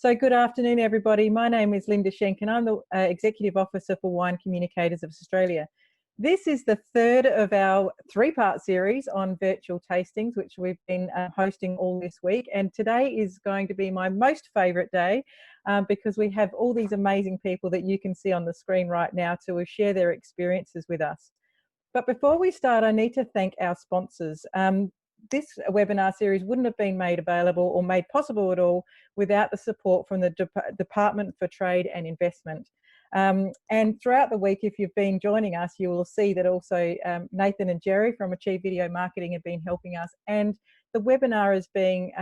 So good afternoon, everybody. My name is Linda Schenk and I'm the Executive Officer for Wine Communicators of Australia. This is the third of our three-part series on virtual tastings, which we've been hosting all this week. And today is going to be my most favourite day because we have all these amazing people that you can see on the screen right now to share their experiences with us. But before we start, I need to thank our sponsors. This webinar series wouldn't have been made available or made possible at all without the support from the Department for Trade and Investment. And throughout the week, if you've been joining us, you will see that also Nathan and Jerry from Achieve Video Marketing have been helping us, and the webinar is being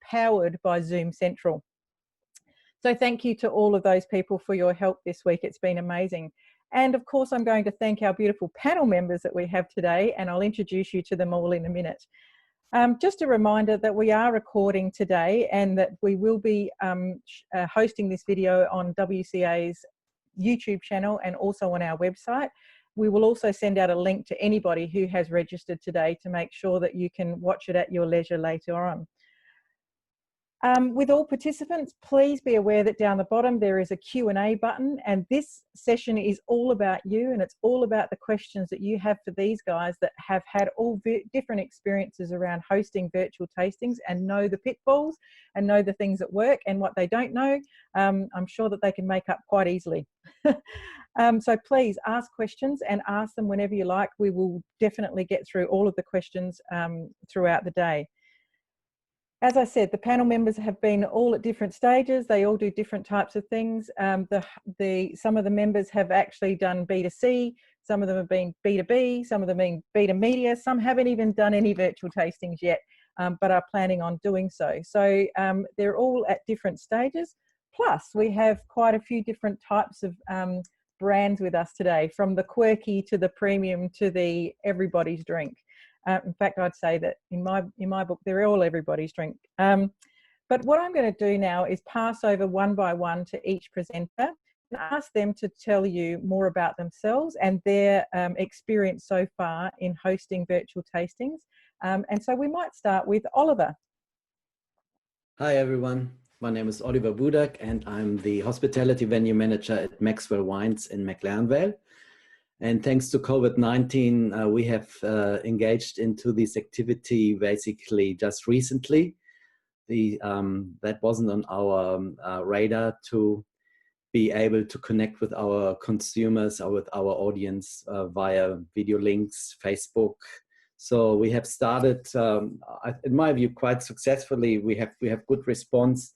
powered by Zoom Central. So thank you to all of those people for your help this week. It's been amazing. And of course, I'm going to thank our beautiful panel members that we have today, and I'll introduce you to them all in a minute. Just a reminder that we are recording today and that we will be hosting this video on WCA's YouTube channel and also on our website. We will also send out a link to anybody who has registered today to make sure that you can watch it at your leisure later on. With all participants, please be aware that down the bottom there is a Q&A button, and this session is all about you, and it's all about the questions that you have for these guys that have had all different experiences around hosting virtual tastings and know the pitfalls and know the things that work, and what they don't know, I'm sure that they can make up quite easily. So please ask questions and ask them whenever you like. We will definitely get through all of the questions throughout the day. As I said, the panel members have been all at different stages. They all do different types of things. Some of the members have actually done B2C, some of them have been B2B, some of them have been B2 media, some haven't even done any virtual tastings yet, but are planning on doing so. So they're all at different stages. Plus, we have quite a few different types of brands with us today, from the quirky to the premium to the everybody's drink. In fact, I'd say that in my book, they're all everybody's drink. But what I'm going to do now is pass over one by one to each presenter and ask them to tell you more about themselves and their experience so far in hosting virtual tastings. And so we might start with Oliver. Hi, everyone. My name is Oliver Budak, and I'm the hospitality venue manager at Maxwell Wines in McLaren Vale. And thanks to COVID-19, we have engaged into this activity basically just recently. That wasn't on our radar to be able to connect with our consumers or with our audience via video links, Facebook. So we have started, in my view, quite successfully. We have good response.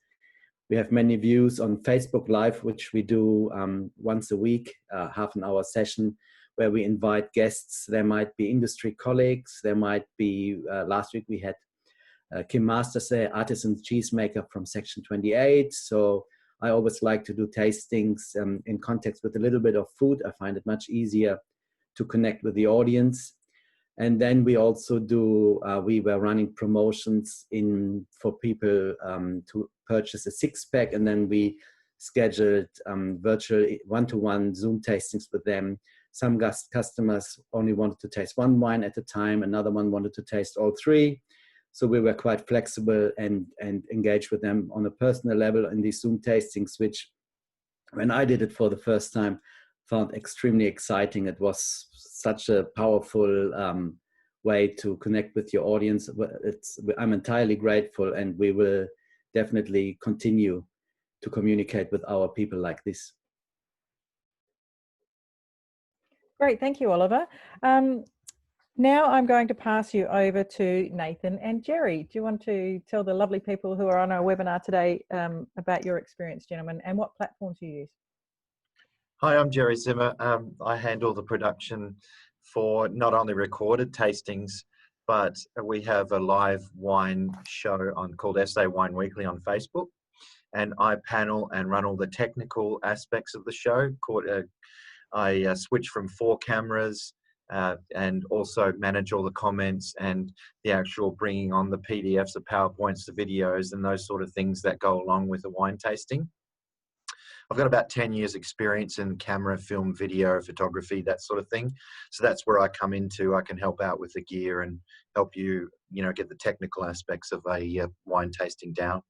We have many views on Facebook Live, which we do once a week, half an hour session, where we invite guests. There might be industry colleagues. There might be, last week we had Kim Mastersay, artisan cheesemaker from Section 28. So I always like to do tastings in context with a little bit of food. I find it much easier to connect with the audience. And then we also do, we were running promotions for people to purchase a 6-pack, and then we scheduled virtual one-to-one Zoom tastings with them. Some customers only wanted to taste one wine at a time, another one wanted to taste all three. So we were quite flexible and engaged with them on a personal level in these Zoom tastings, which when I did it for the first time, found extremely exciting. It was such a powerful way to connect with your audience. I'm entirely grateful, and we will definitely continue to communicate with our people like this. Great, thank you, Oliver. Now I'm going to pass you over to Nathan and Jerry. Do you want to tell the lovely people who are on our webinar today about your experience, gentlemen, and what platforms you use? Hi, I'm Jerry Zimmer. I handle the production for not only recorded tastings, but we have a live wine show called SA Wine Weekly on Facebook. And I panel and run all the technical aspects of the show. I switch from 4 cameras and also manage all the comments and the actual bringing on the PDFs, the PowerPoints, the videos, and those sort of things that go along with the wine tasting. I've got about 10 years experience in camera, film, video, photography, that sort of thing. So that's where I come into. I can help out with the gear and help you, get the technical aspects of a wine tasting down.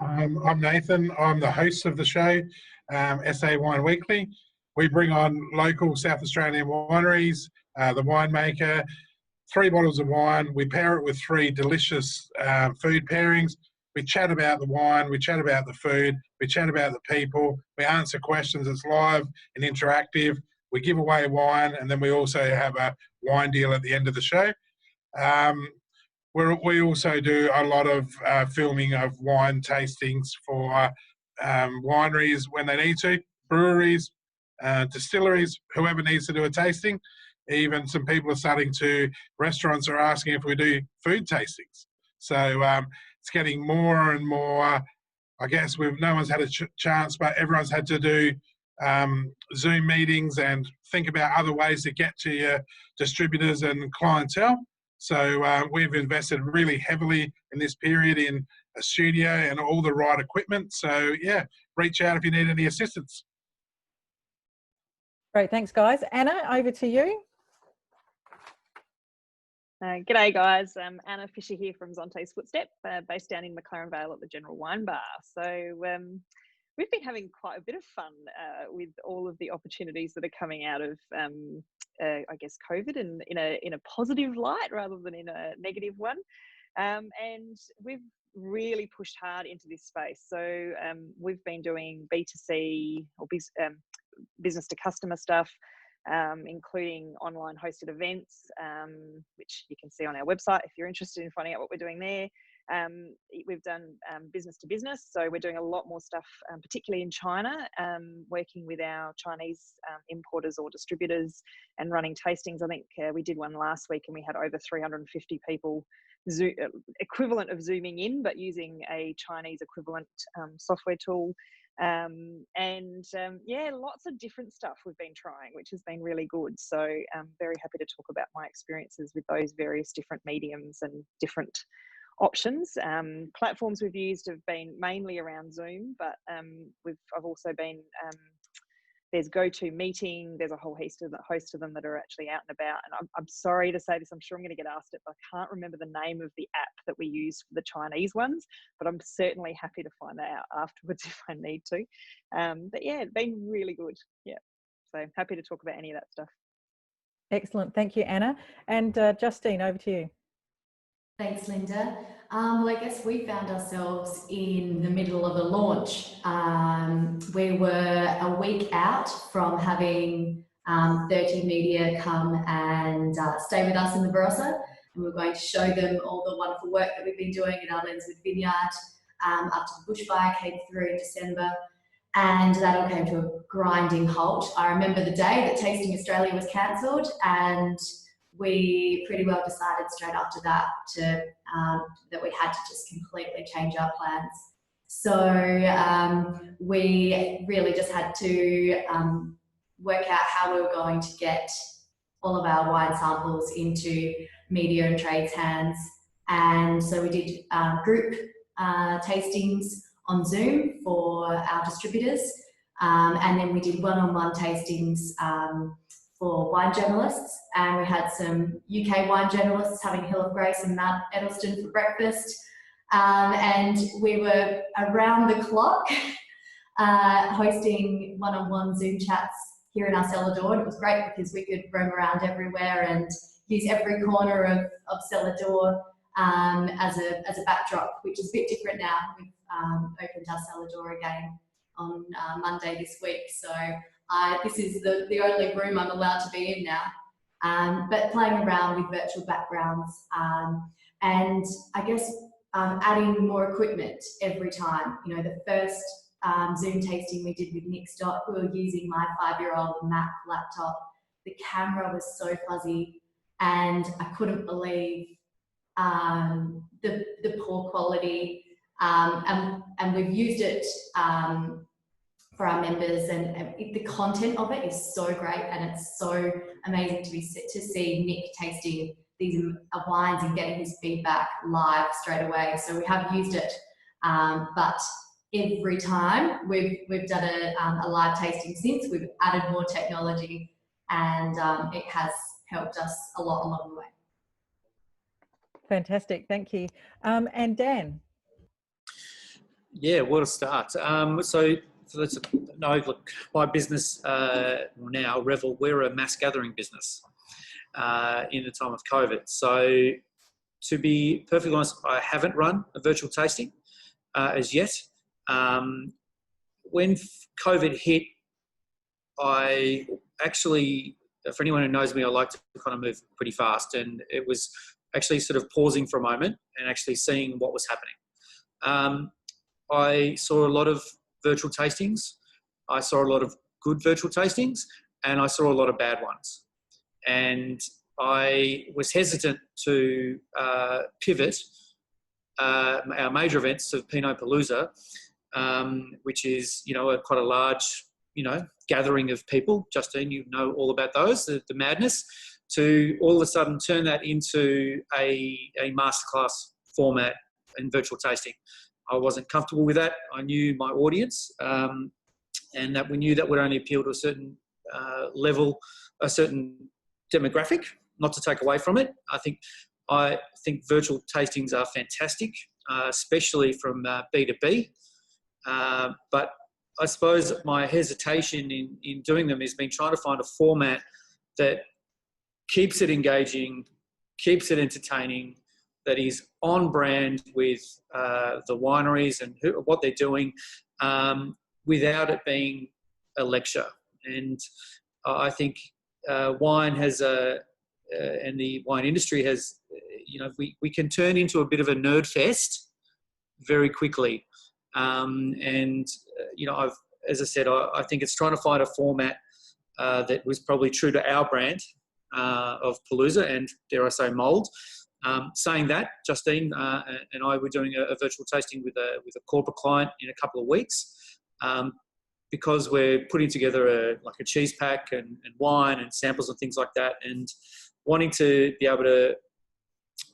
I'm Nathan. I'm the host of the show, SA Wine Weekly. We bring on local South Australian wineries, the winemaker, 3 bottles of wine. We pair it with 3 delicious food pairings. We chat about the wine, we chat about the food, we chat about the people, we answer questions. It's live and interactive. We give away wine, and then we also have a wine deal at the end of the show. We also do a lot of filming of wine tastings for wineries when they need to, breweries, distilleries, whoever needs to do a tasting. Even some people are restaurants are asking if we do food tastings. So it's getting more and more. I guess no one's had a chance, but everyone's had to do Zoom meetings and think about other ways to get to your distributors and clientele. So we've invested really heavily in this period in a studio and all the right equipment. So yeah, reach out if you need any assistance. Great, thanks guys. Anna, over to you. G'day guys, Anna Fisher here from Zonte's Footstep, based down in McLaren Vale at the General Wine Bar. So we've been having quite a bit of fun with all of the opportunities that are coming out of, I guess, COVID, and in a positive light rather than in a negative one. And we've really pushed hard into this space. So we've been doing B2C or business to customer stuff, including online hosted events, which you can see on our website if you're interested in finding out what we're doing there. We've done business to business, so we're doing a lot more stuff, particularly in China, working with our Chinese importers or distributors and running tastings. I think we did one last week and we had over 350 people equivalent of zooming in, but using a Chinese equivalent software tool. Yeah, lots of different stuff we've been trying, which has been really good. So I'm very happy to talk about my experiences with those various different mediums and different options. Platforms we've used have been mainly around Zoom, but I've also been there's GoToMeeting, there's a whole host of them that are actually out and about. And I'm sorry to say this, I'm sure I'm going to get asked it, but I can't remember the name of the app that we use for the Chinese ones, but I'm certainly happy to find that out afterwards if I need to. But yeah, it's been really good. Yeah, so happy to talk about any of that stuff. Excellent, thank you, Anna. And Justine, over to you. Thanks, Linda. Well, I guess we found ourselves in the middle of a launch. We were a week out from having 30 media come and stay with us in the Barossa. And we're going to show them all the wonderful work that we've been doing at our Lenswood Vineyard up to the bushfire came through in December. And that all came to a grinding halt. I remember the day that Tasting Australia was cancelled, and we pretty well decided straight after that that we had to just completely change our plans. So we really just had to work out how we were going to get all of our wine samples into media and trades hands. And so we did group tastings on Zoom for our distributors. And then we did one-on-one tastings for wine journalists, and we had some UK wine journalists having Hill of Grace and Mount Eddleston for breakfast, and we were around the clock hosting one-on-one Zoom chats here in our cellar door, and it was great because we could roam around everywhere and use every corner of cellar door as a backdrop, which is a bit different now. We've opened our cellar door again on Monday this week, so this is the only room I'm allowed to be in now, but playing around with virtual backgrounds and I guess adding more equipment every time. You know, the first Zoom tasting we did with Nick Stott, we were using my 5-year-old Mac laptop. The camera was so fuzzy and I couldn't believe the poor quality, and we've used it for our members, and the content of it is so great, and it's so amazing to see Nick tasting these wines and getting his feedback live straight away. So we have used it, but every time we've done a live tasting since, we've added more technology, and it has helped us a lot along the way. Fantastic, thank you. And Dan? Yeah, where to start? So let's no, look, my business now, Revel, we're a mass gathering business in the time of COVID. So to be perfectly honest, I haven't run a virtual tasting as yet. When COVID hit, I actually, for anyone who knows me, I like to kind of move pretty fast, and it was actually sort of pausing for a moment and actually seeing what was happening. I saw a lot of virtual tastings. I saw a lot of good virtual tastings, and I saw a lot of bad ones. And I was hesitant to pivot our major events of Pinot Palooza, which is, quite a large, gathering of people. Justine, you know all about those, the madness, to all of a sudden turn that into a masterclass format in virtual tasting. I wasn't comfortable with that. I knew my audience, and that we knew that would only appeal to a certain level, a certain demographic, not to take away from it. I think virtual tastings are fantastic, especially from B2B. But I suppose my hesitation in doing them has been trying to find a format that keeps it engaging, keeps it entertaining, that is on brand with the wineries and what they're doing, without it being a lecture. And I think wine has and the wine industry has, we can turn into a bit of a nerd fest very quickly. As I said, I think it's trying to find a format that was probably true to our brand of Palooza and, dare I say, mould. Saying that, Justine and I were doing a virtual tasting with a corporate client in a couple of weeks, because we're putting together a cheese pack and wine and samples and things like that, and wanting to be able to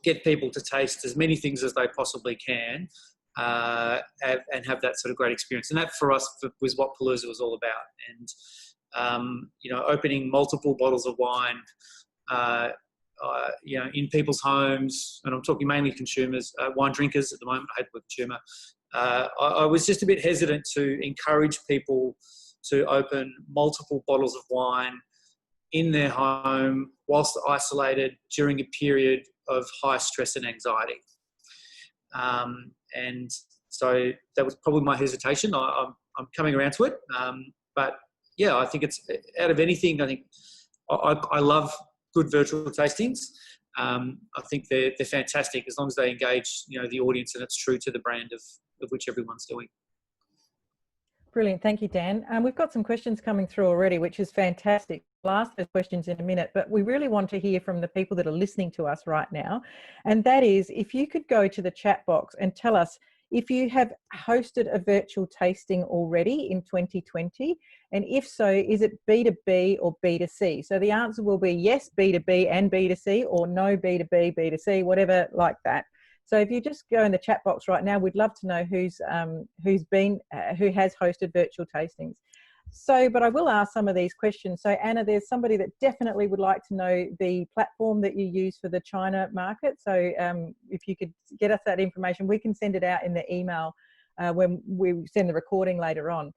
get people to taste as many things as they possibly can, and have that sort of great experience. And that for us was what Palooza was all about. And opening multiple bottles of wine, in people's homes, and I'm talking mainly consumers, wine drinkers at the moment. I hate the word consumer. I was just a bit hesitant to encourage people to open multiple bottles of wine in their home whilst isolated during a period of high stress and anxiety. And so that was probably my hesitation. I'm coming around to it. But yeah, I think it's, out of anything, I think I love good virtual tastings. I think they're fantastic as long as they engage, the audience, and it's true to the brand of which everyone's doing. Brilliant. Thank you, Dan. We've got some questions coming through already, which is fantastic. We'll ask those questions in a minute, but we really want to hear from the people that are listening to us right now. And that is, if you could go to the chat box and tell us if you have hosted a virtual tasting already in 2020, and if so, is it B2B or B2C? So the answer will be yes, B2B and B2C, or no, B2B, B2C, whatever like that. So if you just go in the chat box right now, we'd love to know who has hosted virtual tastings. So, but I will ask some of these questions. So Anna, there's somebody that definitely would like to know the platform that you use for the China market. So if you could get us that information, we can send it out in the email when we send the recording later on.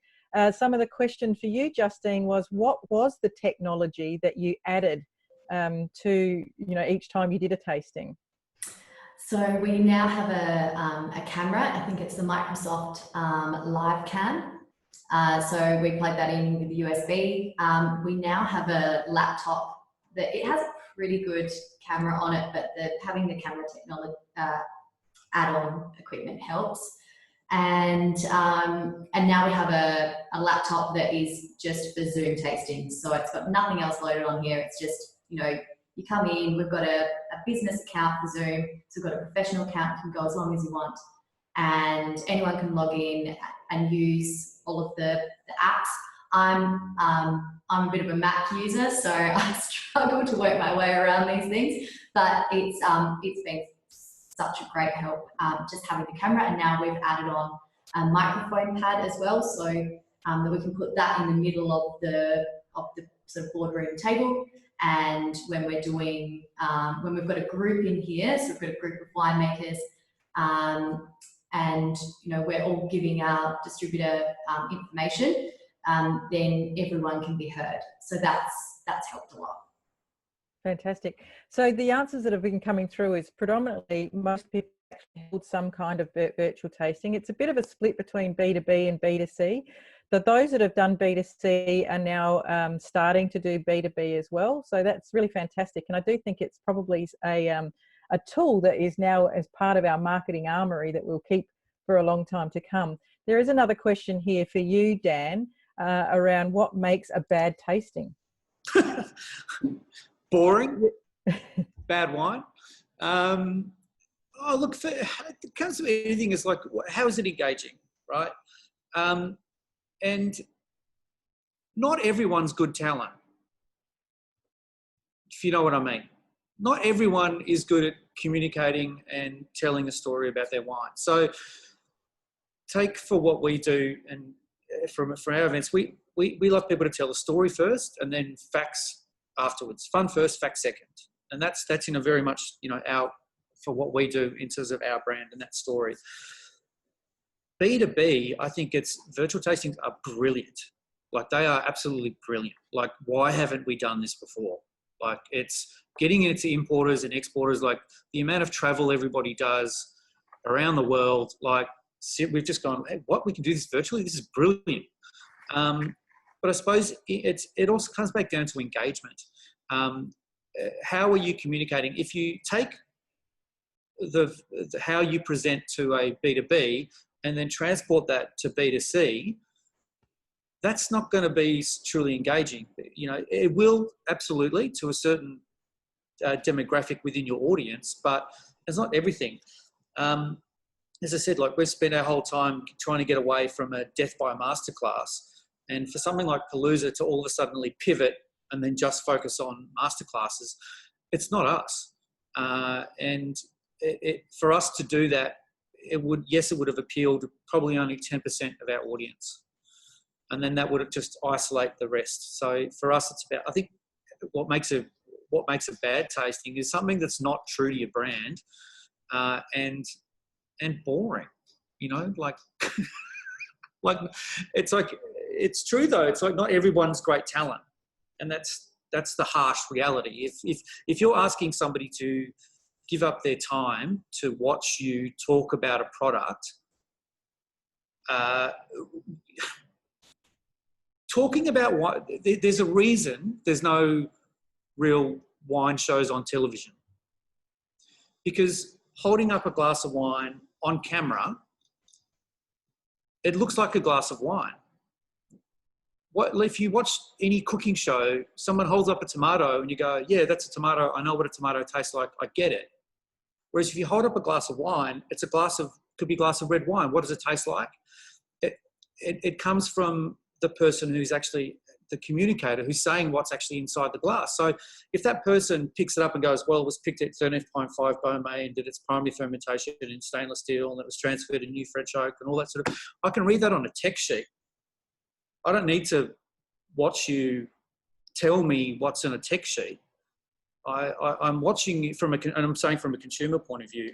Some of the question for you, Justine, was what was the technology that you added to, each time you did a tasting? So we now have a camera. I think it's the Microsoft Live Cam. So we plug that in with the USB. We now have a laptop that it has a pretty good camera on it, but having the camera technology add-on equipment helps. And now we have a laptop that is just for Zoom tasting. So it's got nothing else loaded on here. It's just, you come in, we've got a business account for Zoom. So we've got a professional account, can go as long as you want. And anyone can log in and use all of the apps. I'm a bit of a Mac user, so I struggle to work my way around these things, but it's been such a great help, just having the camera. And now we've added on a microphone pad as well, so that we can put that in the middle of the sort of boardroom table. And when we're doing, when we've got a group in here, so we've got a group of winemakers, and we're all giving our distributor information, then everyone can be heard. So that's helped a lot. Fantastic. So the answers that have been coming through is predominantly most people actually hold some kind of virtual tasting. It's a bit of a split between B2B and B2C. But those that have done B2C are now starting to do B2B as well. So that's really fantastic. And I do think it's probably a tool that is now as part of our marketing armory that we'll keep for a long time to come. There is another question here for you, Dan, around what makes a bad tasting. Boring, bad wine. Look, it comes to anything, it's like, how is it engaging, right? And not everyone's good talent, if you know what I mean. Not everyone is good at communicating and telling a story about their wine. So take for what we do, and from our events, we like people to tell a story first and then facts afterwards. Fun first, facts second. And that's in a very much, for what we do in terms of our brand and that story. B2B, I think virtual tastings are brilliant. Like, they are absolutely brilliant. Like, why haven't we done this before? Like, it's getting into importers and exporters, like the amount of travel everybody does around the world. Like, we've just gone, hey, what, we can do this virtually? This is brilliant. But I suppose it also comes back down to engagement. How are you communicating? If you take how you present to a B2B and then transport that to B2C, that's not going to be truly engaging. It will absolutely to a certain demographic within your audience, but it's not everything. As I said, like, we've spent our whole time trying to get away from a death by a masterclass, and for something like Palooza to all of a sudden pivot and then just focus on masterclasses, it's not us. And for us to do that, it would have appealed to probably only 10% of our audience. And then that would have just isolate the rest. So for us, it's about, I think what makes a bad tasting is something that's not true to your brand, and boring, like, like, it's true though. It's like, not everyone's great talent. And that's the harsh reality. If you're asking somebody to give up their time to watch you talk about a product, talking about what, there's a reason there's no real wine shows on television, because holding up a glass of wine on camera, it looks like a glass of wine. If you watch any cooking show, someone holds up a tomato and you go, yeah, that's a tomato. I know what a tomato tastes like. I get it. Whereas if you hold up a glass of wine, could be a glass of red wine. What does it taste like? It comes from the person who's actually the communicator, who's saying what's actually inside the glass. So if that person picks it up and goes, well, it was picked at 13.5 Beaumet and did its primary fermentation in stainless steel and it was transferred in new French oak and all that sort of, I can read that on a text sheet. I don't need to watch you tell me what's in a text sheet. I'm watching and I'm saying from a consumer point of view,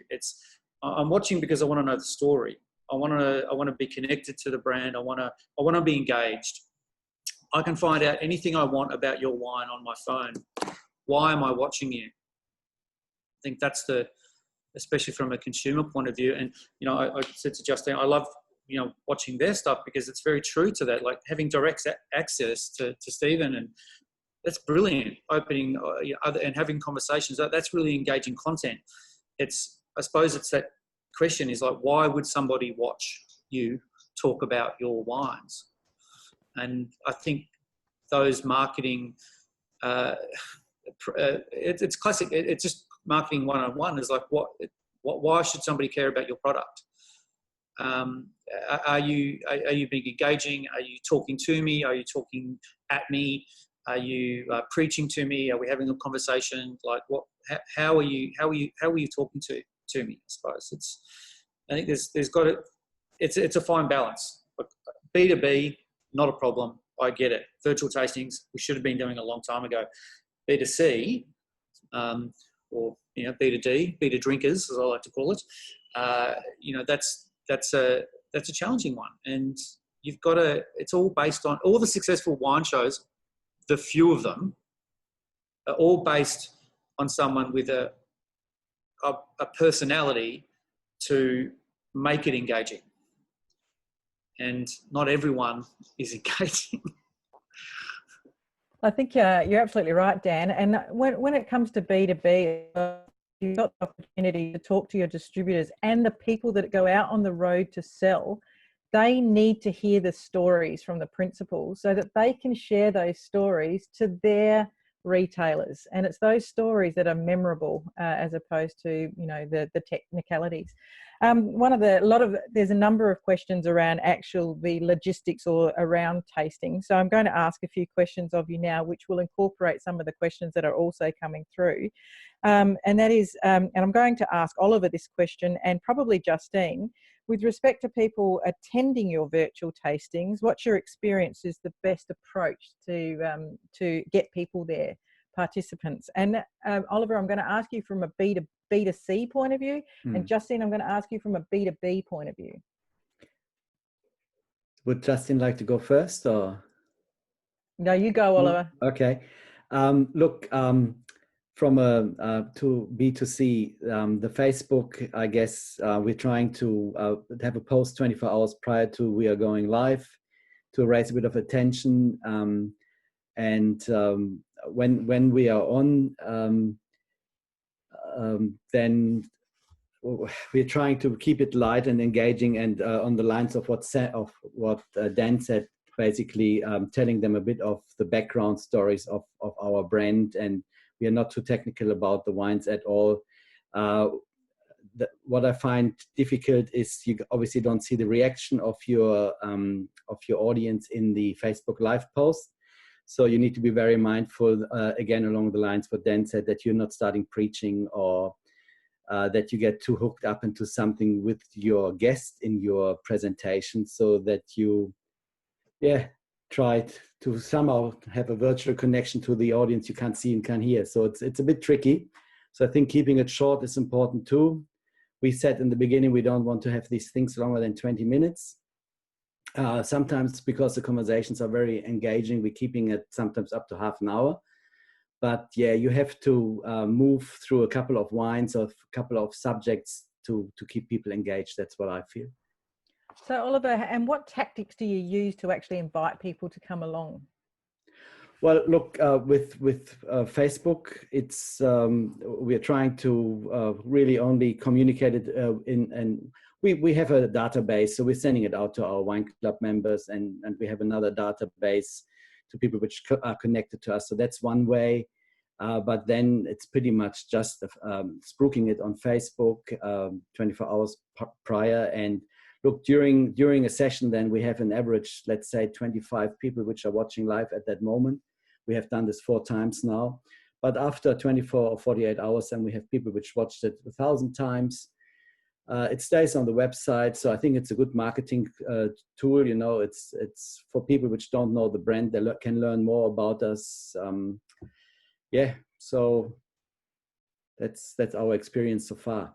I'm watching because I want to know the story. I want to be connected to the brand. I want to be engaged. I can find out anything I want about your wine on my phone. Why am I watching you? I think that's especially from a consumer point of view. And, I said to Justine, I love, watching their stuff because it's very true to that, like having direct access to Stephen, and that's brilliant. Opening and having conversations, that's really engaging content. I suppose it's that question is like, why would somebody watch you talk about your wines? And I think those marketing, it's classic. It's just marketing 101 is like, why should somebody care about your product? Are you being engaging? Are you talking to me? Are you talking at me? Are you preaching to me? Are we having a conversation? Like, how are you talking to me? I suppose I think there's got to, it's a fine balance. B2B, not a problem. I get it. Virtual tastings, we should have been doing a long time ago. B2C, or B2D, beta drinkers, as I like to call it. that's a challenging one. And you've got to, it's all based on, all the successful wine shows, the few of them, are all based on someone with a personality to make it engaging. And not everyone is engaging. I think you're absolutely right, Dan. And when it comes to B2B, you've got the opportunity to talk to your distributors and the people that go out on the road to sell. They need to hear the stories from the principals so that they can share those stories to their retailers. And it's those stories that are memorable as opposed to, you know, the technicalities. There's a number of questions around the logistics or around tasting. So I'm going to ask a few questions of you now, which will incorporate some of the questions that are also coming through. And that is, and I'm going to ask Oliver this question and probably Justine, with respect to people attending your virtual tastings, what's your experience is the best approach to get people there, participants? And Oliver, I'm going to ask you from a B2C point of view, and Justine, I'm going to ask you from a B2B point of view. Would Justine like to go first, or? No, you go, Oliver. Okay. Look, from to B2C, the Facebook, I guess we're trying to have a post 24 hours prior to we are going live to raise a bit of attention. And when we are on, then we're trying to keep it light and engaging, and on the lines of what Dan said, basically telling them a bit of the background stories of our brand. And we are not too technical about the wines at all. What I find difficult is you obviously don't see the reaction of your audience in the Facebook Live post. So you need to be very mindful, again, along the lines what Dan said, that you're not starting preaching, or that you get too hooked up into something with your guest in your presentation, so that you, try to somehow have a virtual connection to the audience you can't see and can't hear. So it's a bit tricky. So I think keeping it short is important too. We said in the beginning, we don't want to have these things longer than 20 minutes. Sometimes because the conversations are very engaging, we're keeping it sometimes up to half an hour. But yeah, you have to move through a couple of wines or a couple of subjects to keep people engaged. That's what I feel. So Oliver, and what tactics do you use to actually invite people to come along? Well, look, with Facebook, it's we're trying to really only communicate it and we have a database, so we're sending it out to our wine club members, and we have another database to people which are connected to us. So that's one way. But then it's pretty much just spruiking it on Facebook 24 hours prior. And look, during a session, then we have an average, let's say 25 people which are watching live at that moment. We have done this 4 times now. But after 24 or 48 hours, then we have people which watched it 1,000 times. It stays on the website. So I think it's a good marketing tool. You know, it's for people which don't know the brand, they can learn more about us. So that's our experience so far.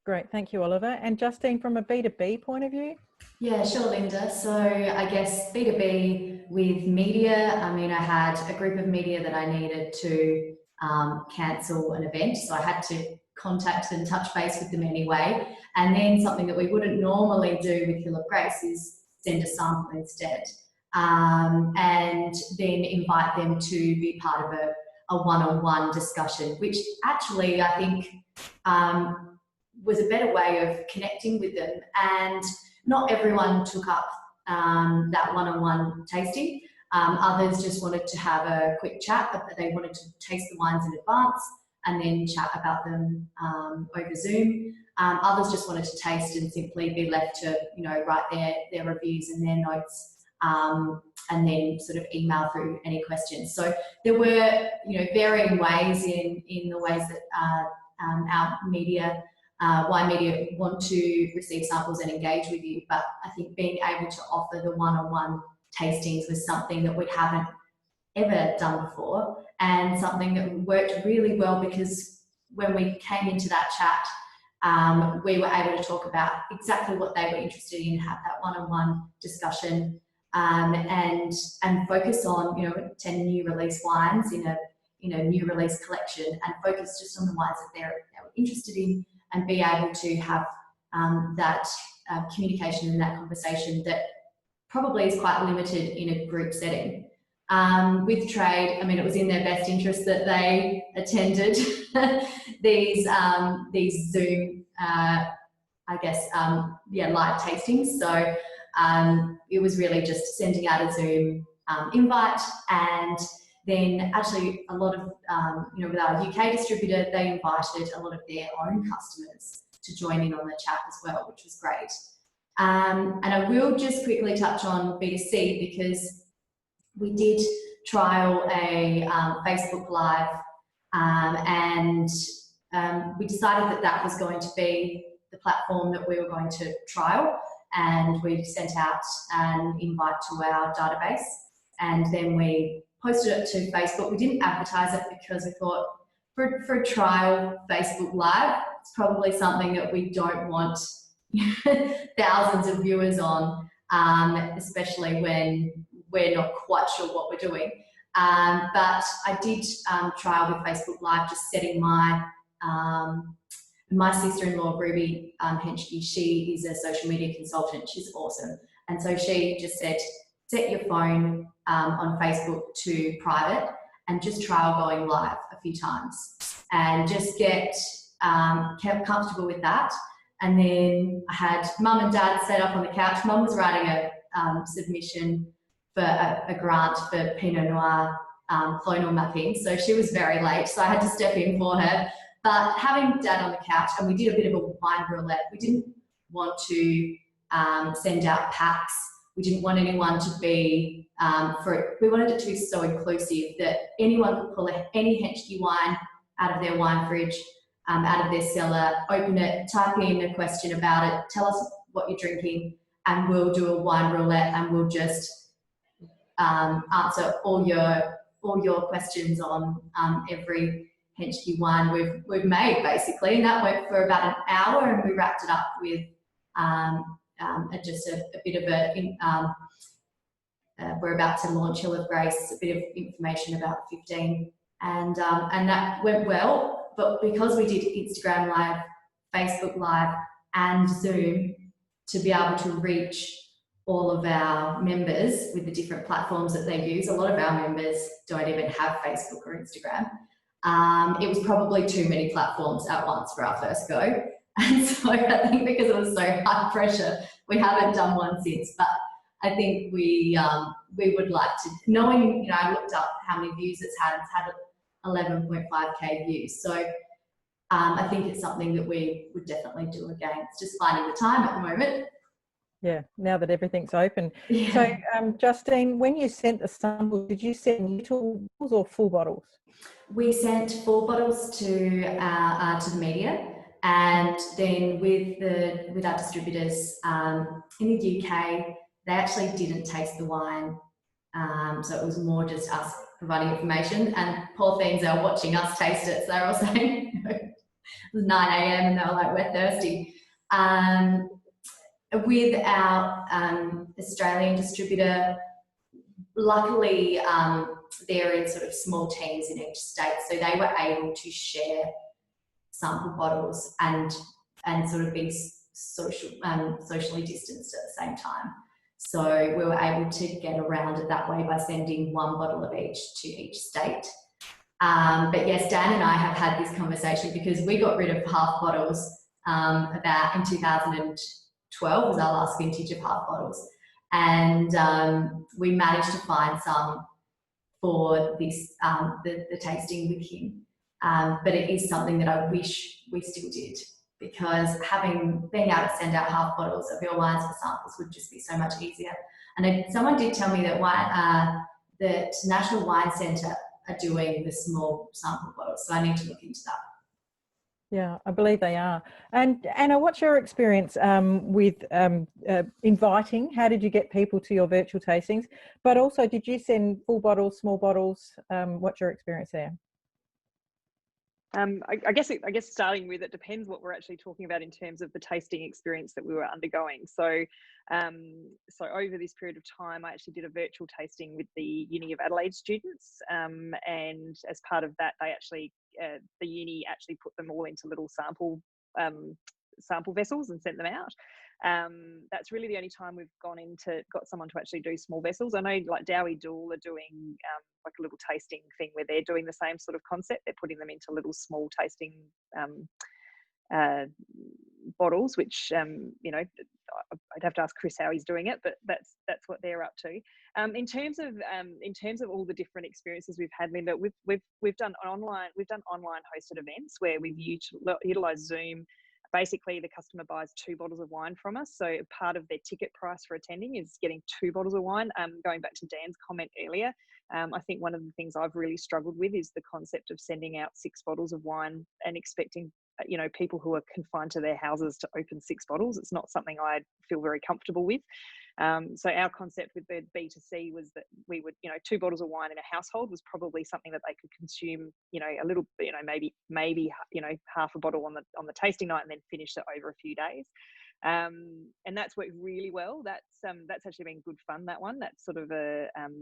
Great, thank you, Oliver. And Justine, from a B2B point of view? Yeah, sure, Linda. So I guess B2B with media, I mean, I had a group of media that I needed to cancel an event. So I had to contact and touch base with them anyway. And then something that we wouldn't normally do with Hill of Grace is send a sample instead. And then invite them to be part of a one-on-one discussion, which actually I think was a better way of connecting with them. And not everyone took up that one-on-one tasting. Others just wanted to have a quick chat, but they wanted to taste the wines in advance and then chat about them over Zoom. Others just wanted to taste and simply be left to, write their reviews and their notes, and then sort of email through any questions. So there were, varying ways in the ways that our media, wine media want to receive samples and engage with you. But I think being able to offer the one-on-one tastings was something that we haven't ever done before, and something that worked really well, because when we came into that chat, we were able to talk about exactly what they were interested in, have that one-on-one discussion, and focus on, 10 new release wines in a new release collection, and focus just on the wines that they were interested in, and be able to have that communication and that conversation that probably is quite limited in a group setting. With trade, I mean, it was in their best interest that they attended these Zoom, live tastings. So it was really just sending out a Zoom invite, and then actually a lot of, with our UK distributor, they invited a lot of their own customers to join in on the chat as well, which was great. And I will just quickly touch on B2C, because we did trial a Facebook Live, and we decided that was going to be the platform that we were going to trial, and we sent out an invite to our database, and then we posted it to Facebook. We didn't advertise it because we thought for a trial Facebook Live, it's probably something that we don't want thousands of viewers on, especially when we're not quite sure what we're doing. But I did trial with Facebook Live, just setting my sister-in-law, Ruby Henschke. She is a social media consultant. She's awesome. And so she just said, set your phone on Facebook to private and just trial going live a few times, and just get comfortable with that. And then I had mum and dad set up on the couch. Mum was writing a submission for a grant for Pinot Noir clonal mapping, so she was very late, so I had to step in for her. But having dad on the couch, and we did a bit of a wine roulette. We didn't want to send out packs. We didn't want anyone to be, we wanted it to be so inclusive that anyone could pull any Henschke wine out of their wine fridge, out of their cellar, open it, type in a question about it, tell us what you're drinking, and we'll do a wine roulette, and we'll just answer all your questions on every Henschke wine we've made, basically. And that went for about an hour, and we wrapped it up with just a bit of we're about to launch Hill of Grace, a bit of information about 15, and that went well. But because we did Instagram Live, Facebook Live, and Zoom, to be able to reach all of our members with the different platforms that they use, a lot of our members don't even have Facebook or Instagram. It was probably too many platforms at once for our first go. And so I think because it was so high pressure, we haven't done one since. But I think we would like to, knowing, I looked up how many views it's had 11.5k views. So I think it's something that we would definitely do again. It's just finding the time at the moment. Yeah, now that everything's open. Yeah. So, Justine, when you sent the sample, did you send little bottles or full bottles? We sent full bottles to the media, and then with our distributors in the UK, they actually didn't taste the wine, so it was more just us providing information. And poor things, they were watching us taste it, so they were all saying it was 9 a.m. and they were like, we're thirsty. With our Australian distributor, luckily they're in sort of small teams in each state, so they were able to share sample bottles and sort of be socially distanced at the same time. So we were able to get around it that way by sending one bottle of each to each state. But yes, Dan and I have had this conversation because we got rid of half bottles about in 2012 was our last vintage of half bottles, and we managed to find some for this the tasting with him. But it is something that I wish we still did, because being able to send out half bottles of your wines for samples would just be so much easier. And someone did tell me that that National Wine Centre are doing the small sample bottles, so I need to look into that. Yeah, I believe they are. And Anna, what's your experience with inviting? How did you get people to your virtual tastings? But also, did you send full bottles, small bottles? What's your experience there? I guess starting with, it depends what we're actually talking about in terms of the tasting experience that we were undergoing. So, so over this period of time, I actually did a virtual tasting with the Uni of Adelaide students, and as part of that, they actually the uni actually put them all into little sample vessels and sent them out. That's really the only time we've got someone to actually do small vessels. I know like Dowie Dool are doing like a little tasting thing where they're doing the same sort of concept. They're putting them into little small tasting bottles, which you know, I'd have to ask Chris how he's doing it, but that's what they're up to. In terms of all the different experiences we've had, Linda, we've done online hosted events where we've utilized Zoom. Basically, the customer buys 2 bottles of wine from us. So part of their ticket price for attending is getting 2 bottles of wine. Going back to Dan's comment earlier, I think one of the things I've really struggled with is the concept of sending out 6 bottles of wine and expecting, you know, people who are confined to their houses to open 6 bottles. It's not something I feel very comfortable with. So our concept with the B2C was that we would, you know, 2 bottles of wine in a household was probably something that they could consume, you know, a little, you know, maybe, you know, half a bottle on the tasting night and then finish it over a few days. And that's worked really well. That's actually been good fun, that one. That's sort of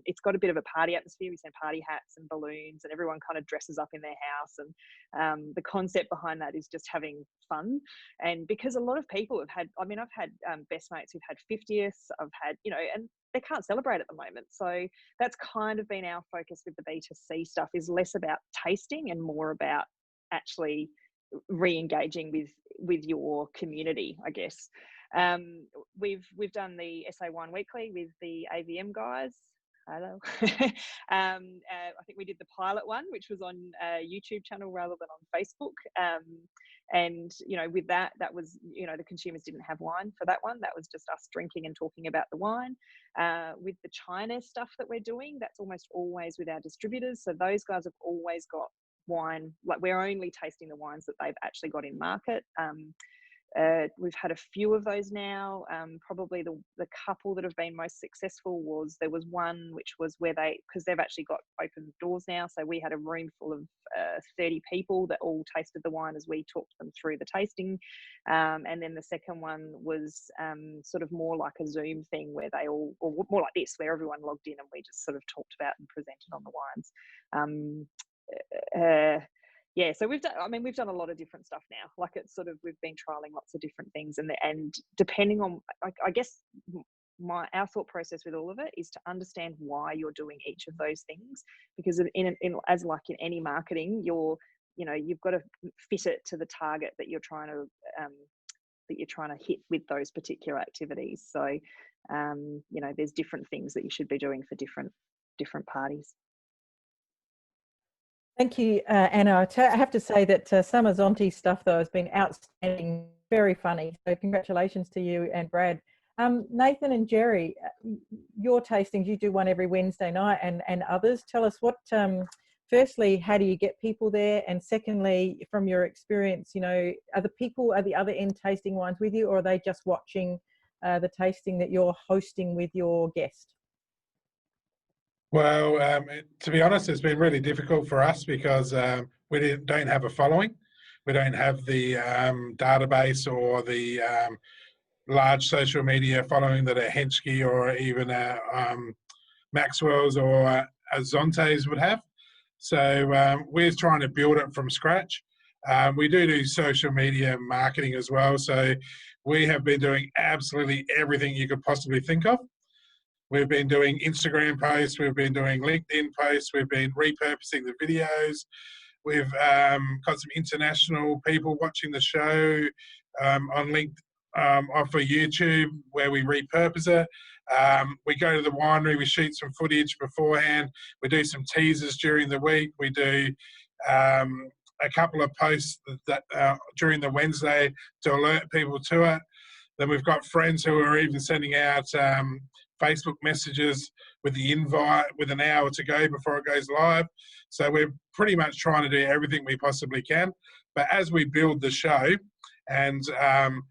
it's got a bit of a party atmosphere. We send party hats and balloons and everyone kind of dresses up in their house. And the concept behind that is just having fun. And because a lot of people have had, I mean, I've had best mates who've had 50th, I've had, you know, and they can't celebrate at the moment. So that's kind of been our focus with the B2C stuff, is less about tasting and more about actually re-engaging with your community, I guess. We've done the SA Wine Weekly with the AVM guys. Hello. I think we did the pilot one, which was on a YouTube channel rather than on Facebook. And, you know, with that was, you know, the consumers didn't have wine for that one. That was just us drinking and talking about the wine. With the China stuff that we're doing, that's almost always with our distributors. So those guys have always got wine, like we're only tasting the wines that they've actually got in market. We've had a few of those now. Probably the couple that have been most successful there was one which was where because they've actually got open doors now. So we had a room full of 30 people that all tasted the wine as we talked them through the tasting. And then the second one was sort of more like a Zoom thing where they all, or more like this, where everyone logged in and we just sort of talked about and presented on the wines. Yeah, so we've done a lot of different stuff now. Like it's sort of, we've been trialing lots of different things, and depending on, I guess our thought process with all of it is to understand why you're doing each of those things, because as like in any marketing, you've got to fit it to the target that you're trying to hit with those particular activities. So you know, there's different things that you should be doing for different parties. Thank you, Anna. I have to say that Summer Zonti stuff, though, has been outstanding, very funny. So congratulations to you and Brad. Nathan and Jerry, your tastings, you do one every Wednesday night and others. Tell us what, firstly, how do you get people there? And secondly, from your experience, you know, are the other end tasting wines with you, or are they just watching the tasting that you're hosting with your guest? Well, to be honest, it's been really difficult for us because we don't have a following. We don't have the database or the large social media following that a Henschke or even a Maxwell's or a Zontes would have. So we're trying to build it from scratch. We do social media marketing as well. So we have been doing absolutely everything you could possibly think of. We've been doing Instagram posts, we've been doing LinkedIn posts, we've been repurposing the videos. We've got some international people watching the show on for YouTube where we repurpose it. We go to the winery, we shoot some footage beforehand, we do some teasers during the week, we do a couple of posts that during the Wednesday to alert people to it. Then we've got friends who are even sending out Facebook messages with the invite with an hour to go before it goes live. So we're pretty much trying to do everything we possibly can. But as we build the show and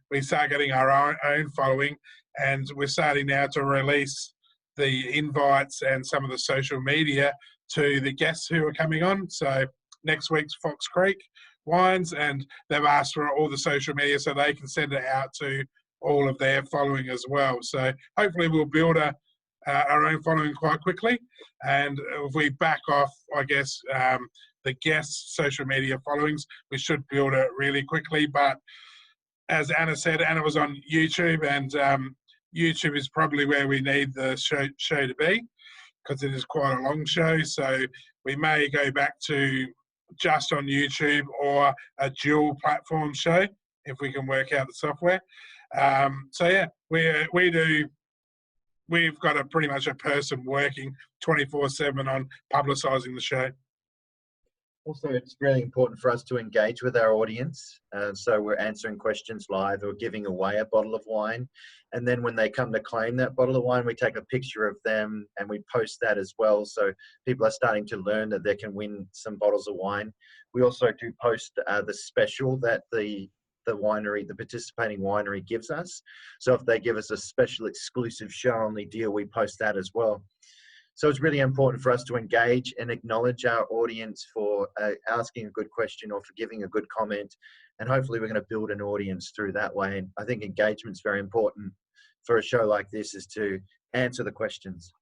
we start getting our own following, and we're starting now to release the invites and some of the social media to the guests who are coming on. So next week's Fox Creek wines, and they've asked for all the social media so they can send it out to all of their following as well. So hopefully we'll build our own following quite quickly, and if we back off, I guess, the guests' social media followings, we should build it really quickly. But as Anna said, Anna was on YouTube, and YouTube is probably where we need the show to be, because it is quite a long show. So we may go back to just on YouTube or a dual platform show if we can work out the software. So yeah, we've got pretty much a person working 24/7 on publicising the show. Also, it's really important for us to engage with our audience. So we're answering questions live or giving away a bottle of wine. And then when they come to claim that bottle of wine, we take a picture of them and we post that as well. So people are starting to learn that they can win some bottles of wine. We also do post the special that the participating winery gives us. So if they give us a special exclusive show-only deal, we post that as well. So it's really important for us to engage and acknowledge our audience for asking a good question or for giving a good comment. And hopefully we're going to build an audience through that way. And I think engagement's very important for a show like this, is to answer the questions.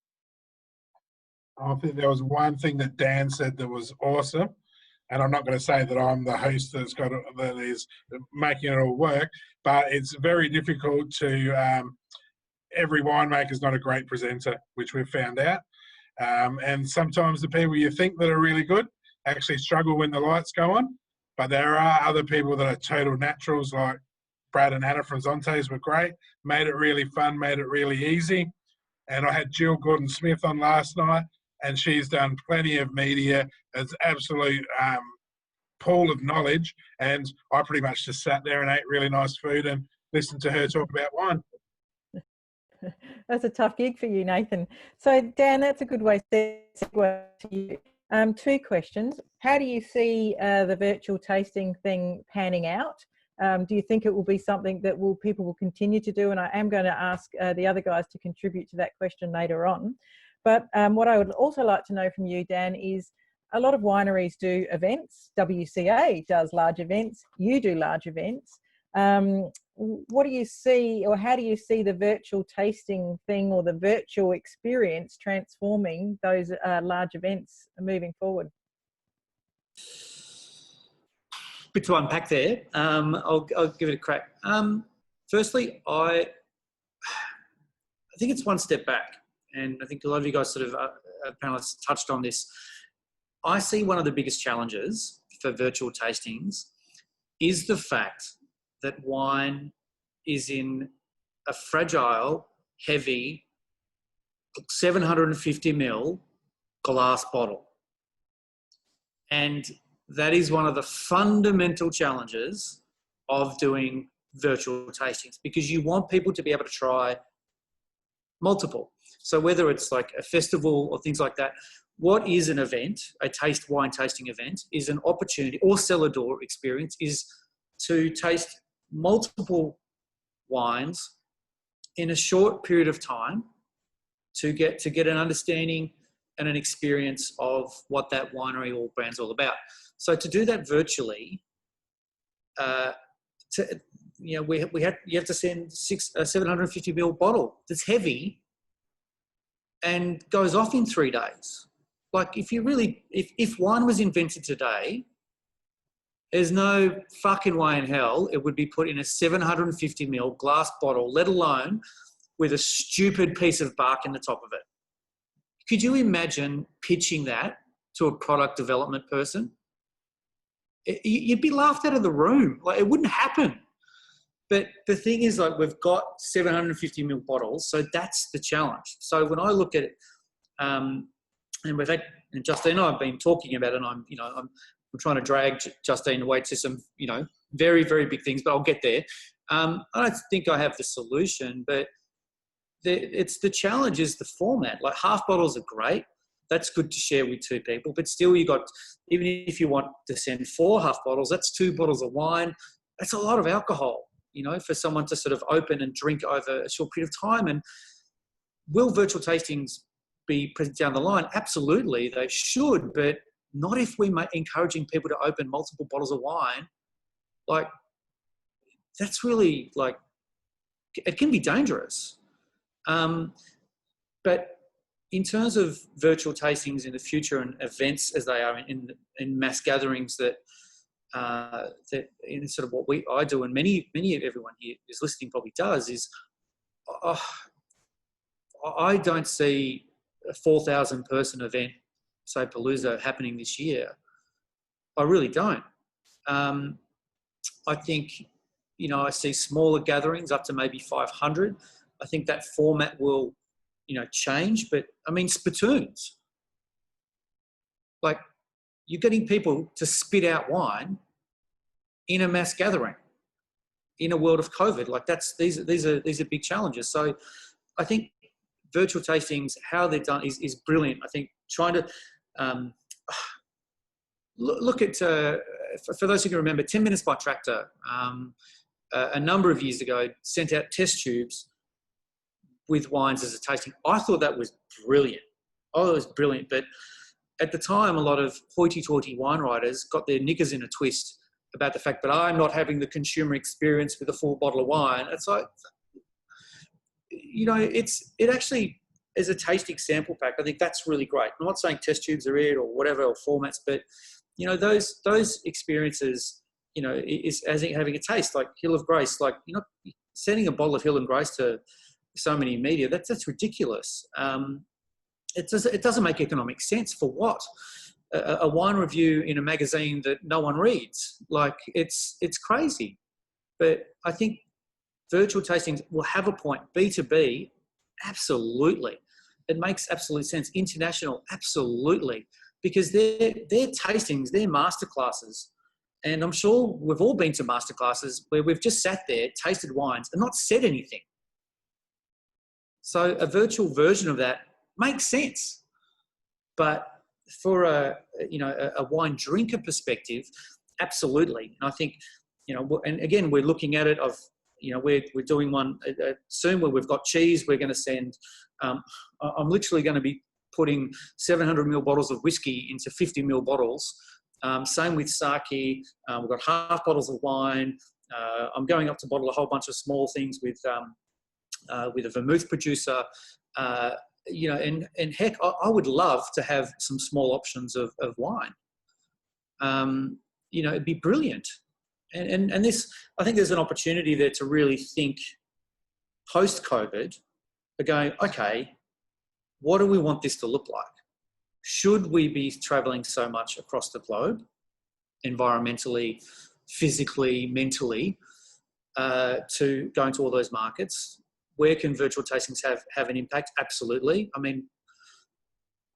I think there was one thing that Dan said that was awesome. And I'm not going to say that I'm the host that is making it all work, but it's very difficult to, every winemaker is not a great presenter, which we've found out. And sometimes the people you think that are really good actually struggle when the lights go on. But there are other people that are total naturals, like Brad and Anna from Zontes were great, made it really fun, made it really easy. And I had Jill Gordon-Smith on last night, and she's done plenty of media. It's absolute pool of knowledge. And I pretty much just sat there and ate really nice food and listened to her talk about wine. That's a tough gig for you, Nathan. So, Dan, that's a good way to segue to you. Two questions. How do you see the virtual tasting thing panning out? Do you think it will be something that people will continue to do? And I am going to ask the other guys to contribute to that question later on. But what I would also like to know from you, Dan, is a lot of wineries do events. WCA does large events. You do large events. What do you see, or how do you see the virtual tasting thing or the virtual experience transforming those large events moving forward? Bit to unpack there. I'll give it a crack. Firstly, I think it's one step back, and I think a lot of you guys sort of panelists touched on this. I see one of the biggest challenges for virtual tastings is the fact that wine is in a fragile, heavy, 750 ml glass bottle. And that is one of the fundamental challenges of doing virtual tastings, because you want people to be able to try multiple. So whether it's like a festival or things like that, what is an event, a wine tasting event, is an opportunity, or cellar door experience, is to taste multiple wines in a short period of time to get an understanding and an experience of what that winery or brand's all about. So to do that virtually, you have to send a 750 ml bottle that's heavy and goes off in 3 days. Like if wine was invented today, there's no fucking way in hell it would be put in a 750 ml glass bottle, let alone with a stupid piece of bark in the top of it. Could you imagine pitching that to a product development person? You'd be laughed out of the room. Like, it wouldn't happen. But the thing is, like, we've got 750 ml bottles, so that's the challenge. So when I look at it, and we've had, and Justine and I have been talking about it, and I'm trying to drag Justine away to some, very, very big things, but I'll get there. I don't think I have the solution, but the challenge is the format. Like, half bottles are great. That's good to share with two people, but still even if you want to send 4 half bottles, that's 2 bottles of wine. That's a lot of alcohol, for someone to sort of open and drink over a short period of time. And will virtual tastings be present down the line? Absolutely, they should, but not if we're encouraging people to open multiple bottles of wine. Like, that's really, like, it can be dangerous. But in terms of virtual tastings in the future and events as they are in mass gatherings that in sort of what I do, and many of everyone here who's listening probably does, is I don't see a 4,000 person event, say Palooza, happening this year. I really don't. I think, you know, I see smaller gatherings up to maybe 500. I think that format will, you know, change. But I mean, spittoons. Like, you're getting people to spit out wine in a mass gathering in a world of COVID. Like, these are big challenges. So I think virtual tastings, how they're done is brilliant. I think trying to look at, for those who can remember, 10 Minutes by Tractor, a number of years ago, sent out test tubes with wines as a tasting. I thought that was brilliant. Oh, it was brilliant. But at the time, a lot of hoity-toity wine writers got their knickers in a twist about the fact that I'm not having the consumer experience with a full bottle of wine. It's like, you know, it actually, as a tasting sample pack, I think that's really great. I'm not saying test tubes are it or whatever, or formats, but, you know, those experiences, you know, is as having a taste, like Hill of Grace, like, you know, sending a bottle of Hill and Grace to so many media, that's ridiculous. It doesn't make economic sense. For what? A wine review in a magazine that no one reads. Like, it's crazy. But I think virtual tastings will have a point. B2B, absolutely. It makes absolute sense. International, absolutely. Because they're tastings, they're masterclasses. And I'm sure we've all been to masterclasses where we've just sat there, tasted wines, and not said anything. So a virtual version of that makes sense. But for a wine drinker perspective, absolutely. And I think, you know, and again, we're looking at it of, you know, we're doing one soon where we've got cheese. We're going to send, I'm literally going to be putting 700 ml bottles of whiskey into 50 ml bottles. Same with sake. We've got half bottles of wine. I'm going up to bottle a whole bunch of small things with a vermouth producer. You know, and heck, I would love to have some small options of wine. You know, it'd be brilliant. And this, I think there's an opportunity there to really think post-COVID, going, okay, what do we want this to look like? Should we be traveling so much across the globe, environmentally, physically, mentally, to go into all those markets? Where can virtual tastings have an impact? Absolutely. I mean,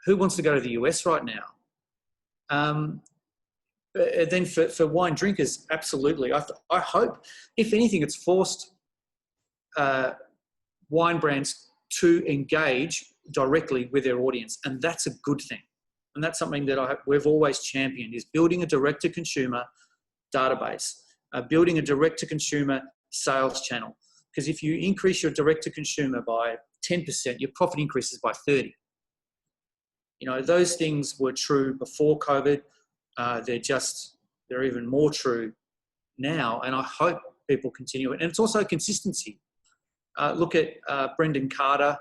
who wants to go to the US right now? But then for wine drinkers, absolutely. I hope, if anything, it's forced wine brands to engage directly with their audience, and that's a good thing. And that's something that we've always championed, is building a direct-to-consumer database, building a direct-to-consumer sales channel. Because if you increase your direct-to-consumer by 10%, your profit increases by 30%. You know, those things were true before COVID. They're even more true now, and I hope people continue it. And it's also consistency. Look at Brendan Carter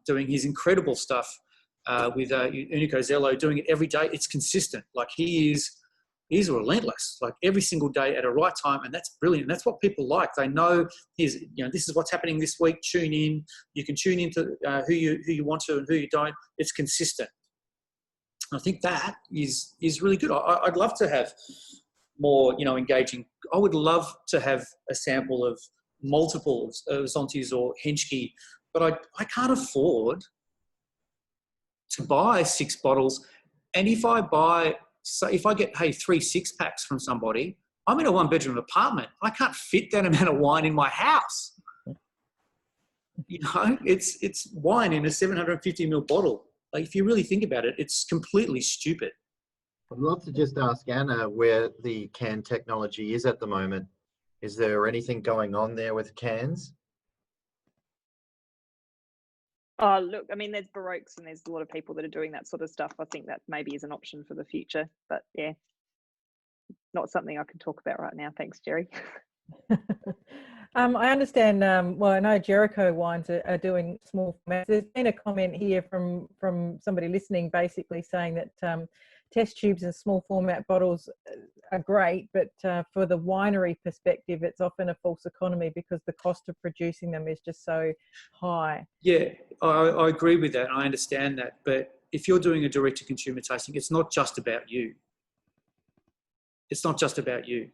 doing his incredible stuff with Unico Zello, doing it every day. It's consistent. Like, he's relentless, like every single day at a right time, and that's brilliant. And that's what people like. They know this is what's happening this week. Tune in. You can tune into who you want to and who you don't. It's consistent. I think that is really good. I'd love to have more, you know, engaging. I would love to have a sample of multiple Zontis or Henschke, but I can't afford to buy 6 bottles. And if I get 3 6-packs from somebody, I'm in a 1-bedroom apartment. I can't fit that amount of wine in my house. You know, it's wine in a 750 ml bottle. Like, if you really think about it, it's completely stupid. I'd love to just ask Anna where the can technology is at the moment. Is there anything going on there with cans? Oh, look, I mean, there's Baroques and there's a lot of people that are doing that sort of stuff. I think that maybe is an option for the future, but yeah, not something I can talk about right now. Thanks, Jerry. I understand. Well, I know Jericho wines are doing small formats. There's been a comment here from somebody listening, basically saying that test tubes and small format bottles are great, but for the winery perspective, it's often a false economy because the cost of producing them is just so high. Yeah, I agree with that. I understand that. But if you're doing a direct-to-consumer tasting, it's not just about you. It's not just about you.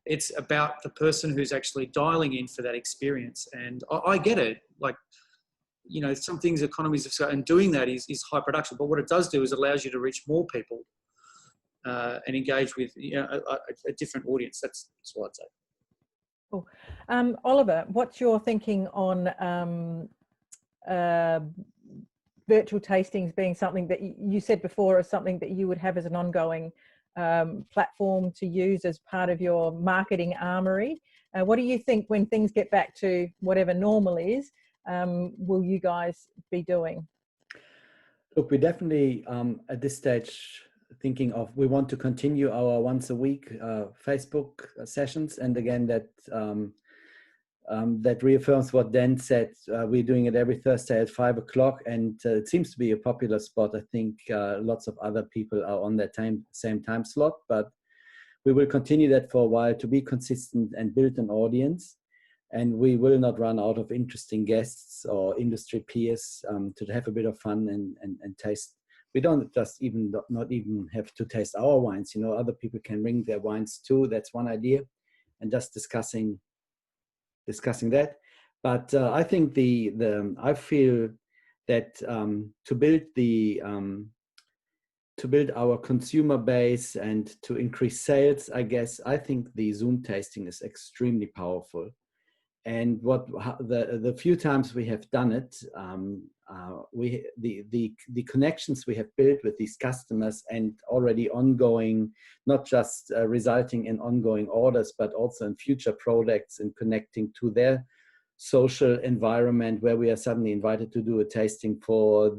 It's about the person who's actually dialing in for that experience. And I get it. Like, you know, some things, economies of scale, and doing that is high production. But what it does do is it allows you to reach more people and engage with, you know, a different audience. That's what I'd say. Cool. Oliver, what's your thinking on virtual tastings being something that you said before is something that you would have as an ongoing platform to use as part of your marketing armory? What do you think when things get back to whatever normal is, will you guys be doing? Look, we definitely at this stage thinking of, we want to continue our once a week Facebook sessions, and again that that reaffirms what Dan said. We're doing it every Thursday at 5 o'clock, and it seems to be a popular spot. I think lots of other people are on that same time slot, but we will continue that for a while to be consistent and build an audience. And we will not run out of interesting guests or industry peers to have a bit of fun and taste. We don't just not even have to taste our wines. You know, other people can bring their wines too. That's one idea, and just discussing that. But I think I feel that to build our consumer base and to increase sales, I think the Zoom tasting is extremely powerful. And the few times we have done it, the connections we have built with these customers and already ongoing, not just resulting in ongoing orders, but also in future products and connecting to their social environment, where we are suddenly invited to do a tasting for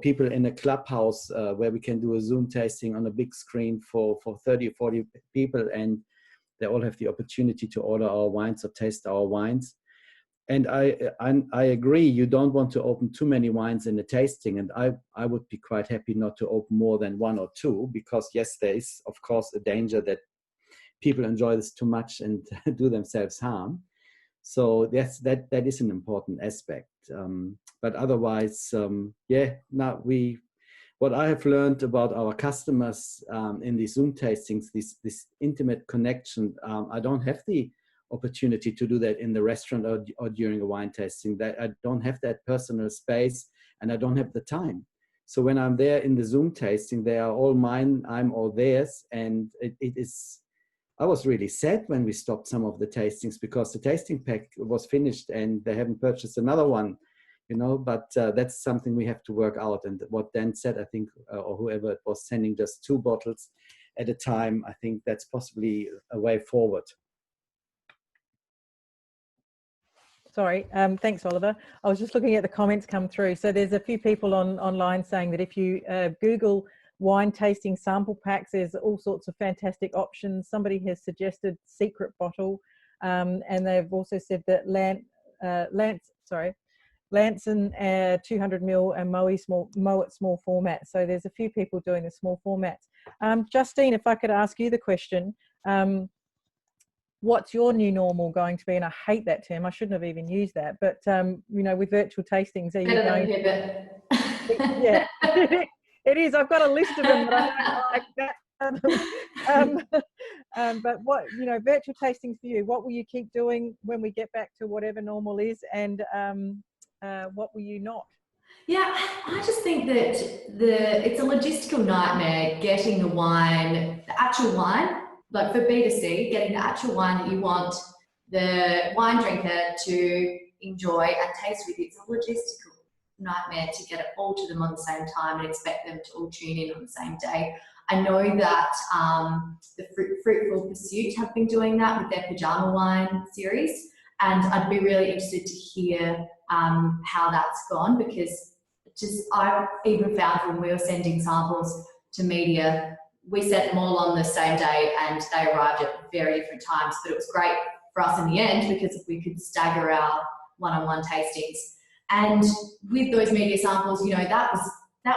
people in a clubhouse, where we can do a Zoom tasting on a big screen for 30 or 40 people, and they all have the opportunity to order our wines or taste our wines. And I agree, you don't want to open too many wines in a tasting, and I would be quite happy not to open more than one or two, because yes, there is of course a danger that people enjoy this too much and do themselves harm. So yes, that is an important aspect. But otherwise, what I have learned about our customers in these Zoom tastings, this intimate connection, I don't have the opportunity to do that in the restaurant or during a wine tasting. That I don't have that personal space, and I don't have the time. So when I'm there in the Zoom tasting, they are all mine, I'm all theirs, and it is. I was really sad when we stopped some of the tastings, because the tasting pack was finished and they haven't purchased another one. You know, but that's something we have to work out. And what Dan said, I think, or whoever it was, sending just 2 bottles at a time, I think that's possibly a way forward. Sorry, thanks, Oliver. I was just looking at the comments come through. So there's a few people online saying that if you Google wine tasting sample packs, there's all sorts of fantastic options. Somebody has suggested Secret Bottle, and they've also said that Lanson 200ml and Moe at small format. So there's a few people doing the small formats. Justine, if I could ask you the question, what's your new normal going to be? And I hate that term. I shouldn't have even used that. But you know, with virtual tastings, are you going to? Yeah, it is. I've got a list of them, but I don't like that. But what, you know, virtual tastings for you, what will you keep doing when we get back to whatever normal is, and what will you not? Yeah, I just think that it's a logistical nightmare getting the actual wine, like for B2C, getting the actual wine that you want the wine drinker to enjoy and taste with. It's a logistical nightmare to get it all to them on the same time and expect them to all tune in on the same day. I know that the Fruitful Pursuit have been doing that with their Pajama Wine series, and I'd be really interested to hear how that's gone, because I even found when we were sending samples to media, we sent them all on the same day and they arrived at very different times, but it was great for us in the end because we could stagger our one-on-one tastings. And with those media samples, you know, that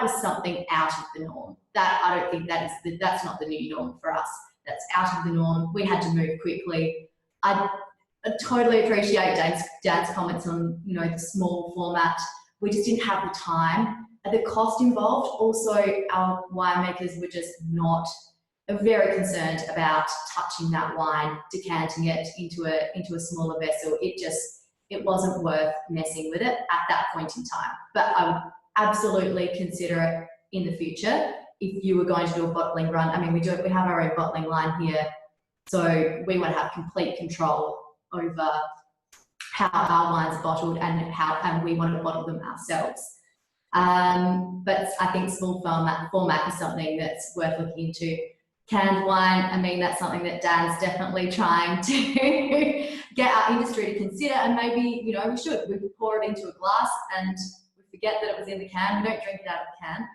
was something out of the norm. That I don't think that's not the new norm for us. That's out of the norm. We had to move quickly. I totally appreciate Dan's comments on, you know, the small format. We just didn't have the time. The cost involved, also our winemakers were just not very concerned about touching that wine, decanting it into a smaller vessel. It wasn't worth messing with it at that point in time. But I would absolutely consider it in the future if you were going to do a bottling run. I mean, we have our own bottling line here, so we want to have complete control over how our wines are bottled and we want to bottle them ourselves. But I think small format is something that's worth looking into. Canned wine, I mean, that's something that Dan's definitely trying to get our industry to consider, and maybe, you know, we pour it into a glass and we forget that it was in the can. We don't drink it out of the can.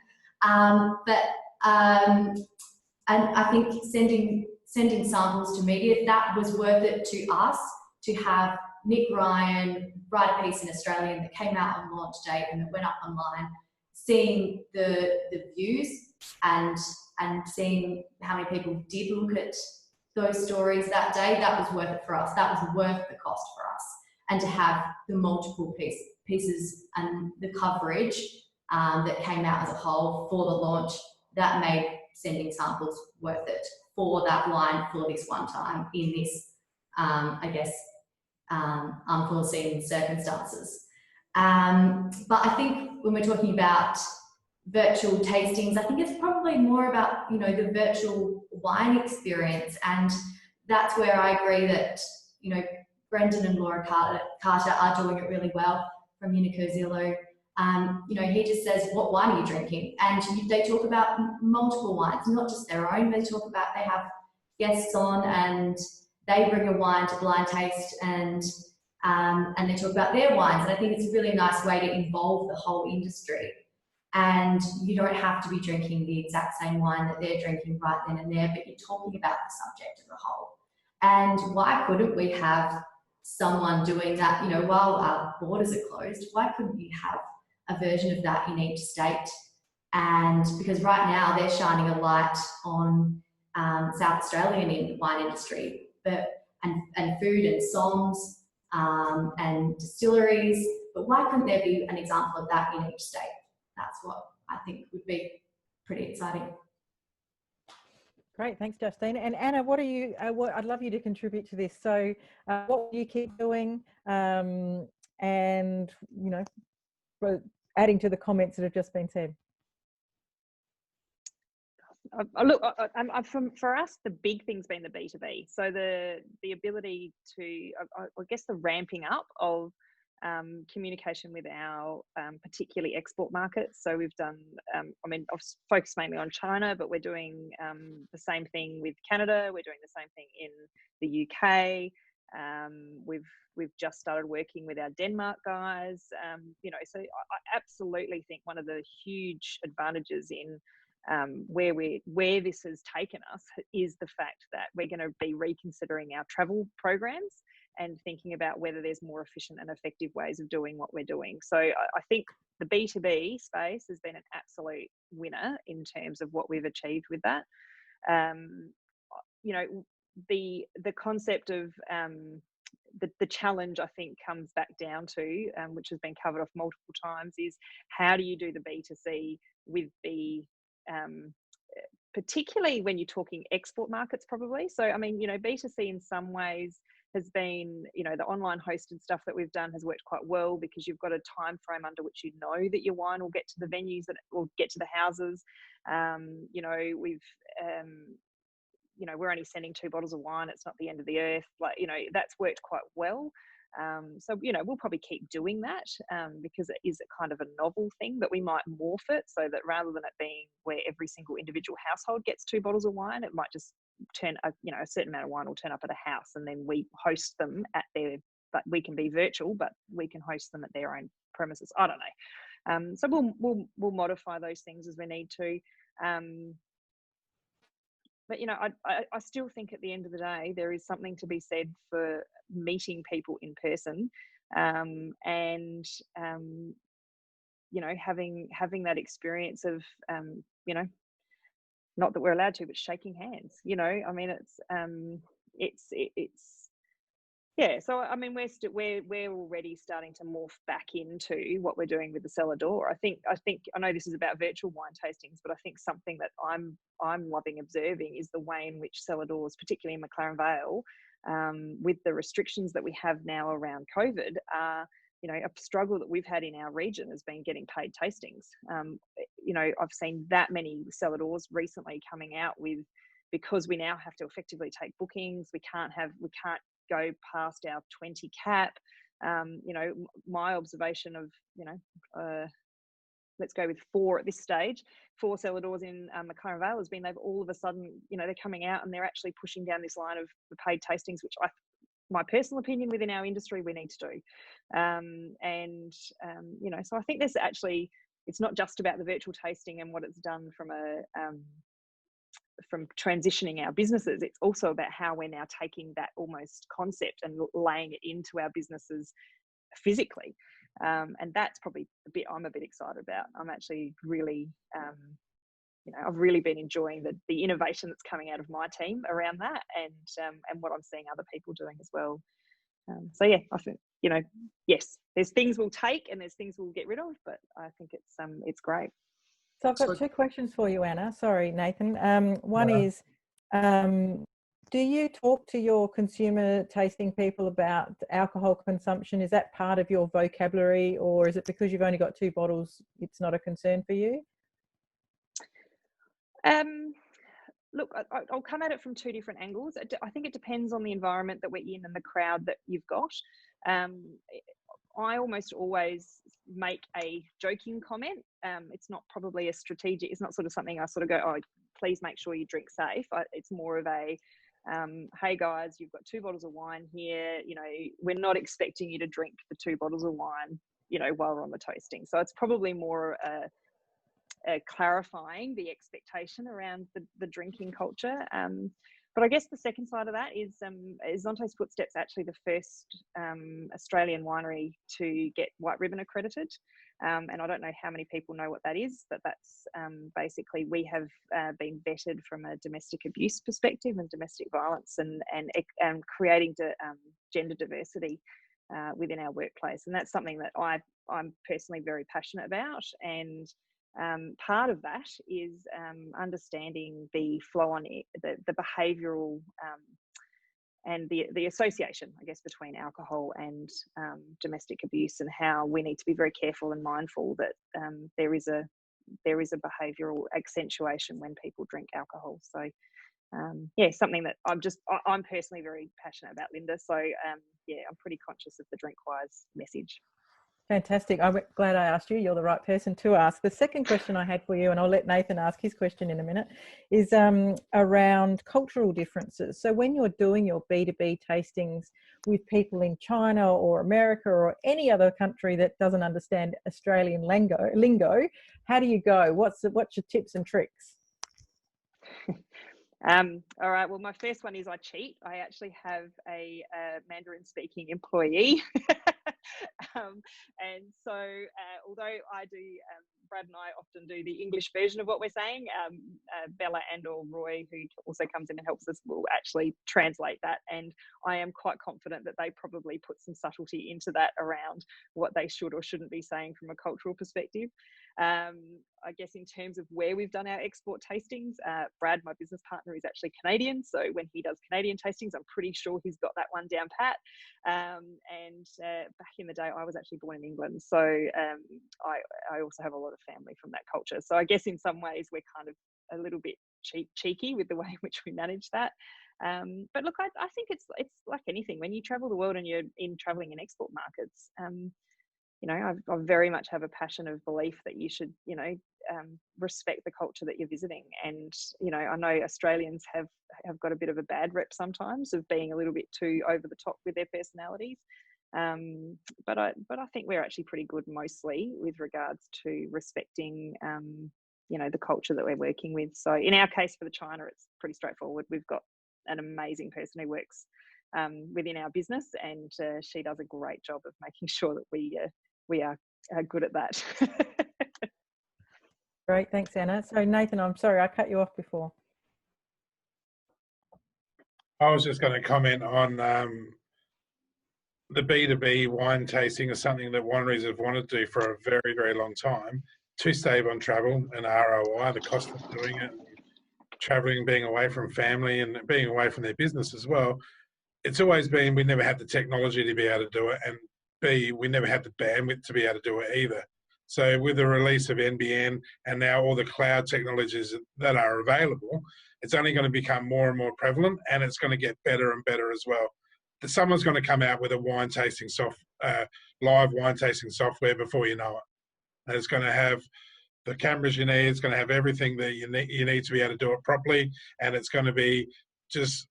And I think sending samples to media, that was worth it to us to have Nick Ryan write a piece in Australian that came out on launch date and that went up online, seeing the views and seeing how many people did look at those stories that day. That was worth it for us. That was worth the cost for us. And to have the multiple pieces and the coverage that came out as a whole for the launch, that made sending samples worth it for that wine for this one time in this, I guess, unforeseen circumstances. But I think when we're talking about virtual tastings, I think it's probably more about, you know, the virtual wine experience, and that's where I agree that, you know, Brendan and Laura Carter are doing it really well from Unicozillo. You know, he just says, what wine are you drinking? And they talk about multiple wines, not just their own. They have guests on and they bring a wine to blind taste and they talk about their wines. And I think it's a really nice way to involve the whole industry. And you don't have to be drinking the exact same wine that they're drinking right then and there, but you're talking about the subject as a whole. And why couldn't we have someone doing that, you know, while our borders are closed? Why couldn't you have a version of that in each state? And because right now they're shining a light on South Australian wine industry, and food and songs and distilleries, but why couldn't there be an example of that in each state? That's what I think would be pretty exciting. Great, thanks, Justine. And Anna, what are you? I'd love you to contribute to this. So, what will you keep doing? And you know, adding to the comments that have just been said. Look, for us, the big thing's been the B2B. So the ability to, I guess, the ramping up of communication with our particularly export markets. So we've done, I mean, I've focused mainly on China, but we're doing the same thing with Canada. We're doing the same thing in the UK. We've just started working with our Denmark guys. You know, so I absolutely think one of the huge advantages in where this has taken us is the fact that we're going to be reconsidering our travel programs and thinking about whether there's more efficient and effective ways of doing what we're doing. So I think the B2B space has been an absolute winner in terms of what we've achieved with that. You know, the concept of the challenge, I think, comes back down to, which has been covered off multiple times, is how do you do the B2C with the particularly when you're talking export markets, probably. So, I mean, you know, B2C in some ways has been, you know, the online hosted stuff that we've done has worked quite well because you've got a time frame under which you know that your wine will get to the venues, that it will get to the houses. You know, we've, you know, we're only sending 2 bottles of wine. It's not the end of the earth. Like, you know, that's worked quite well. So, you know, we'll probably keep doing that because it is a kind of a novel thing, but we might morph it so that rather than it being where every single individual household gets 2 bottles of wine, it might just turn, you know, a certain amount of wine will turn up at a house and then we host them at their but we can be virtual, but we can host them at their own premises. I don't know. So we'll modify those things as we need to. But, you know, I still think at the end of the day, there is something to be said for meeting people in person, and, you know, having that experience of, you know, not that we're allowed to, but shaking hands, you know, I mean, it's yeah. So, I mean, we're already starting to morph back into what we're doing with the cellar door. I know this is about virtual wine tastings, but I think something that I'm loving observing is the way in which cellar doors, particularly in McLaren Vale, with the restrictions that we have now around COVID, you know, a struggle that we've had in our region has been getting paid tastings. You know, I've seen that many cellar doors recently coming out with, because we now have to effectively take bookings. We can't go past our 20 cap. You know, my observation of, you know, let's go with 4 at this stage, 4 cellar doors in McLaren Vale has been, they've all of a sudden, you know, they're coming out and they're actually pushing down this line of the paid tastings, which my personal opinion, within our industry, we need to do. You know, so I think there's actually, it's not just about the virtual tasting and what it's done from transitioning our businesses. It's also about how we're now taking that almost concept and laying it into our businesses physically. And that's probably the bit I'm a bit excited about. I'm actually really, you know, I've really been enjoying the innovation that's coming out of my team around that, and what I'm seeing other people doing as well. So yeah, I think, you know, yes, there's things we'll take and there's things we'll get rid of, but I think it's great. So I've got 2 questions for you, Anna. Sorry, Nathan. One is, do you talk to your consumer tasting people about alcohol consumption? Is that part of your vocabulary, or is it because you've only got 2 bottles, it's not a concern for you? Look, I'll come at it from 2 different angles. I think it depends on the environment that we're in and the crowd that you've got. I almost always make a joking comment. It's not probably a strategic, it's not sort of something I sort of go, oh, please make sure you drink safe. It's more of a, hey guys, you've got 2 bottles of wine here. You know, we're not expecting you to drink the 2 bottles of wine, you know, while we're on the tasting. So it's probably more clarifying the expectation around the drinking culture. But I guess the second side of that is Zonte's Footsteps actually the first Australian winery to get White Ribbon accredited. And I don't know how many people know what that is, but that's basically, we have been vetted from a domestic abuse perspective and domestic violence and creating gender diversity within our workplace. And that's something that I'm personally very passionate about. And part of that is understanding the flow on the behavioural and the association, I guess, between alcohol and domestic abuse, and how we need to be very careful and mindful that there is a behavioural accentuation when people drink alcohol. So yeah, something that I'm personally very passionate about, Linda. So yeah, I'm pretty conscious of the Drink Wise message. Fantastic. I'm glad I asked you. You're the right person to ask. The second question I had for you, and I'll let Nathan ask his question in a minute, is around cultural differences. So when you're doing your B2B tastings with people in China or America or any other country that doesn't understand Australian lingo, how do you go? What's your tips and tricks? All right. Well, my first one is I cheat. I actually have a Mandarin speaking employee. And so although I do, Brad and I often do the English version of what we're saying, Bella and or Roy, who also comes in and helps us, will actually translate that. And I am quite confident that they probably put some subtlety into that around what they should or shouldn't be saying from a cultural perspective. I guess in terms of where we've done our export tastings, Brad, my business partner, is actually Canadian. So when he does Canadian tastings, I'm pretty sure he's got that one down pat. And back in the day, I was actually born in England. So I also have a lot of family from that culture. So I guess in some ways we're kind of a little bit cheeky with the way in which we manage that. But look, I think it's like anything. When you travel the world and you're traveling in export markets, you know, I very much have a passion of belief that you should, you know, respect the culture that you're visiting. And, you know, I know Australians have got a bit of a bad rep sometimes of being a little bit too over the top with their personalities. But I think we're actually pretty good mostly with regards to respecting, you know, the culture that we're working with. So in our case for the China, it's pretty straightforward. We've got an amazing person who works within our business, and she does a great job of making sure that we are good at that. Great, thanks, Anna. So Nathan, I'm sorry, I cut you off before. I was just going to comment on the B2B wine tasting is something that wineries have wanted to do for a very, very long time to save on travel and ROI, the cost of doing it, traveling, being away from family and being away from their business as well. It's always been, we never had the technology to be able to do it, and B, we never had the bandwidth to be able to do it either. So with the release of NBN and now all the cloud technologies that are available, it's only going to become more and more prevalent, and it's going to get better and better as well. Someone's going to come out with a wine tasting live wine tasting software before you know it. And it's going to have the cameras you need. It's going to have everything that you need to be able to do it properly. And it's going to be just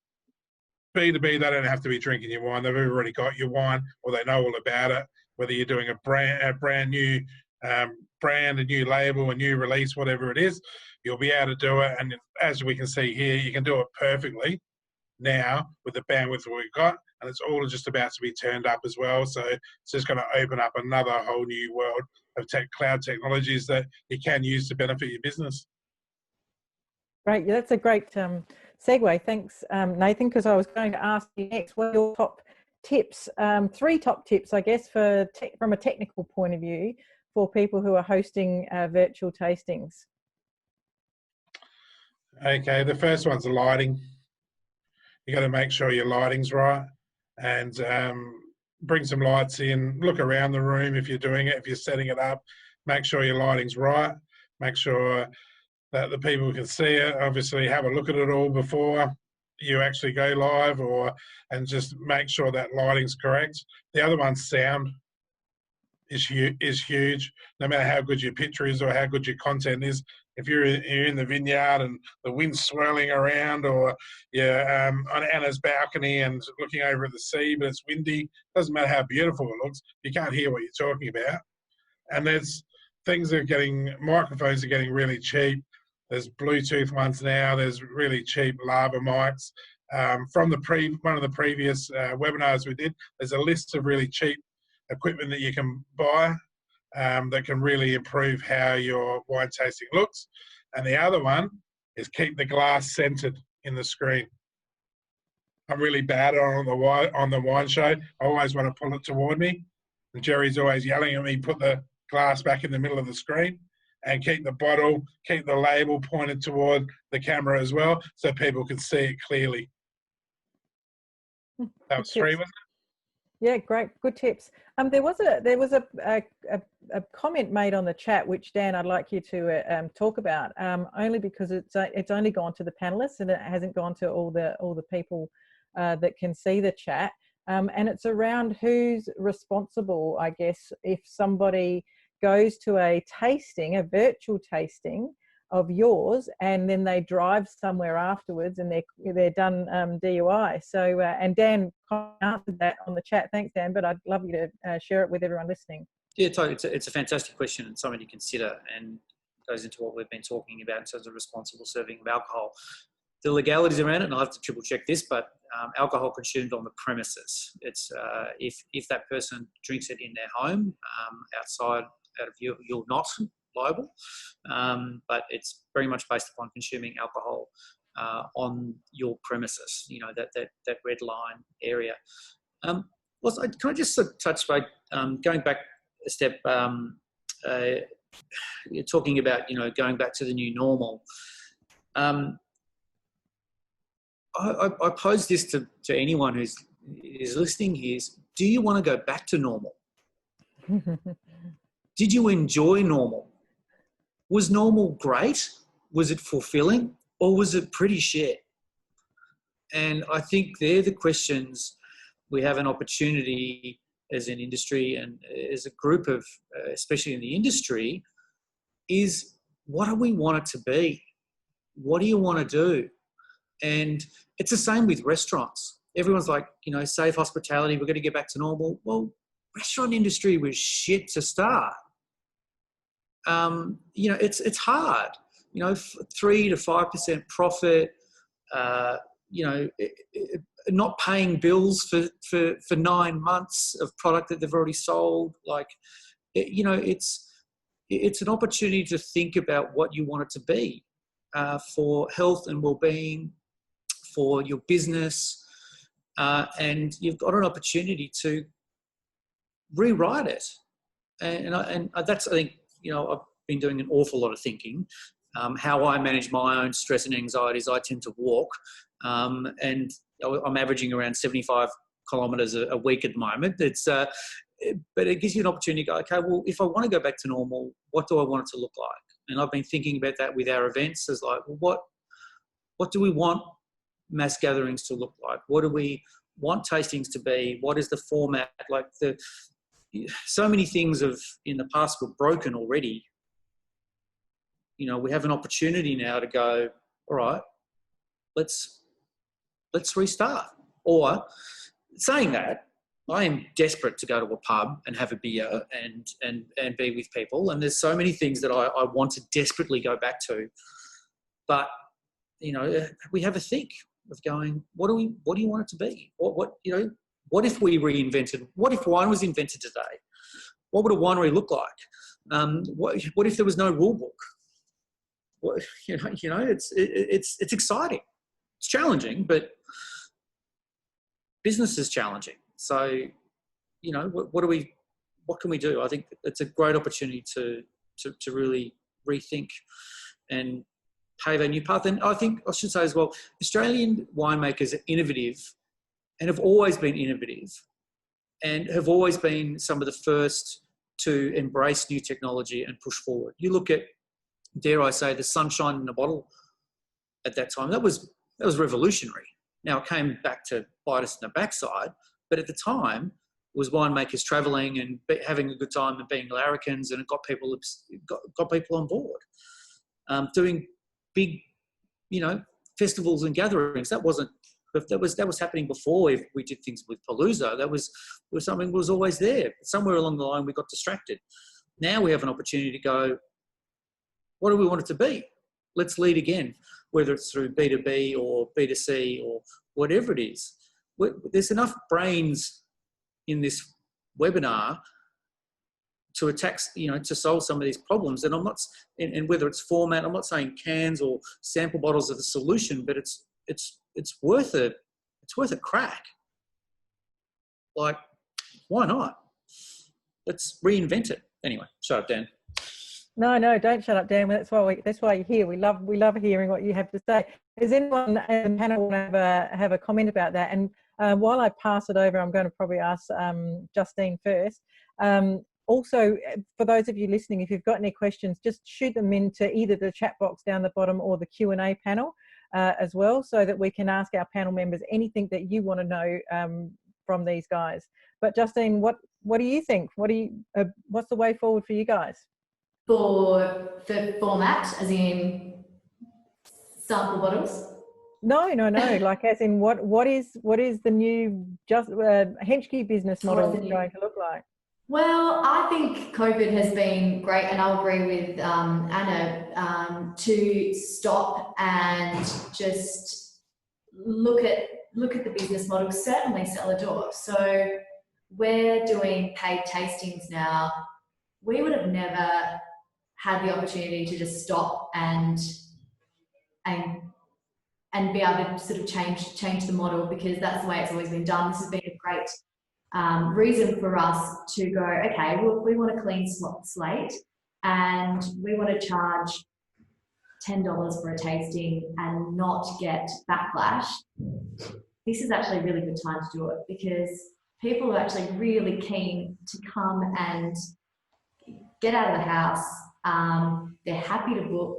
B2B. They don't have to be drinking your wine. They've already got your wine, or they know all about it. Whether you're doing a brand new brand, a new label, a new release, whatever it is, you'll be able to do it. And as we can see here, you can do it perfectly now with the bandwidth that we've got, and it's all just about to be turned up as well. So it's just going to open up another whole new world of cloud technologies that you can use to benefit your business. Great, yeah, that's a great segue. Thanks, Nathan, because I was going to ask you next, what are your top tips, 3 top tips, I guess, from a technical point of view for people who are hosting virtual tastings? Okay, the first one's the lighting. You got to make sure your lighting's right, and bring some lights in. Look around the room if you're doing it. If you're setting it up, make sure your lighting's right. Make sure that the people can see it. Obviously, have a look at it all before you actually go live, and just make sure that lighting's correct. The other one's sound is huge. No matter how good your picture is or how good your content is, if you're in the vineyard and the wind's swirling around, or you're on Anna's balcony and looking over at the sea, but it's windy, doesn't matter how beautiful it looks, you can't hear what you're talking about. And there's microphones are getting really cheap. There's Bluetooth ones now. There's really cheap lava mics. From one of the previous webinars we did, there's a list of really cheap equipment that you can buy that can really improve how your wine tasting looks. And the other one is keep the glass centered in the screen. I'm really bad on the wine show. I always want to pull it toward me. And Jerry's always yelling at me, put the glass back in the middle of the screen, and keep the label pointed toward the camera as well, so people can see it clearly. That was 3 ones. Yeah, great, good tips. There was a comment made on the chat, which Dan, I'd like you to talk about, only because it's only gone to the panelists and it hasn't gone to all the people that can see the chat, and it's around who's responsible, I guess, if somebody goes to a virtual tasting of yours, and then they drive somewhere afterwards and they're done DUI. So and Dan answered that on the chat. Thanks, Dan, but I'd love you to share it with everyone listening. Yeah, totally. It's a fantastic question and something to consider, and goes into what we've been talking about in terms of responsible serving of alcohol. The legalities around it, and I'll have to triple check this, but alcohol consumed on the premises. It's if that person drinks it in their home, outside out of you, you're not liable, but it's very much based upon consuming alcohol on your premises. You know, that red line area. Also, can I just sort of touch by going back a step? You're talking about going back to the new normal. I pose this to anyone who's listening here: do you want to go back to normal? Did you enjoy normal? Was normal great? Was it fulfilling? Or was it pretty shit? And I think they're the questions we have an opportunity as an industry and as a group of, especially in the industry, is what do we want it to be? What do you want to do? And it's the same with restaurants. everyone's like, safe hospitality, we're going to get back to normal. Well, restaurant industry was shit to start. It's hard. 3 to 5% profit. Not paying bills for 9 months of product that they've already sold. It's an opportunity to think about what you want it to be for health and well-being, for your business, and you've got an opportunity to rewrite it. And that's, I think, I've been doing an awful lot of thinking. How I manage my own stress and anxieties, I tend to walk, and I'm averaging around 75 kilometres a week at the moment. But it gives you an opportunity to go, okay, well, if I want to go back to normal, what do I want it to look like? And I've been thinking about that with our events as like, well, what do we want mass gatherings to look like? What do we want tastings to be? What is the format? So many things in the past were broken already. We have an opportunity now to go, all right, let's restart. Or saying that, I am desperate to go to a pub and have a beer and be with people. And there's so many things that I want to desperately go back to. But, we have a think of going, what do you want it to be? What if we reinvented? What if wine was invented today? What would a winery look like? What if there was no rule book? It's exciting. It's challenging, but business is challenging. So, what can we do? I think it's a great opportunity to really rethink and pave a new path. And I think I should say as well, Australian winemakers are innovative and have always been innovative and have always been some of the first to embrace new technology and push forward. You look at, dare I say, the sunshine in a bottle at that time. That was revolutionary. Now, it came back to bite us in the backside, but at the time, it was winemakers travelling and having a good time and being larrikins, and it got people on board. Doing big, festivals and gatherings. That was happening before. If we did things with Palooza, that was something that was always there. Somewhere along the line, we got distracted. Now we have an opportunity to go, what do we want it to be? Let's lead again, whether it's through B2B or B2C or whatever it is. There's enough brains in this webinar to attack, to solve some of these problems. And and whether it's format, I'm not saying cans or sample bottles are the solution, but it's worth a crack. Why not? Let's reinvent it. Anyway, shut up, Dan. No, don't shut up, Dan. That's why you're here. We love hearing what you have to say. Does anyone in the panel want to have a comment about that? And while I pass it over, I'm going to probably ask Justine first. Also, for those of you listening, if you've got any questions, just shoot them into either the chat box down the bottom or the Q&A panel as well, so that we can ask our panel members anything that you want to know from these guys. But Justine, what do you think? What's the way forward for you guys? For format, as in sample bottles? No. Like as in what is the new Henschke business model going to look like? Well, I think COVID has been great, and I'll agree with Anna to stop and just look at the business model. Certainly sell a door. So we're doing paid tastings now. We would have never had the opportunity to just stop and be able to sort of change the model, because that's the way it's always been done. This has been a great reason for us to go, okay, well, we want a clean slate and we want to charge $10 for a tasting and not get backlash. This is actually a really good time to do it, because people are actually really keen to come and get out of the house. They're happy to book,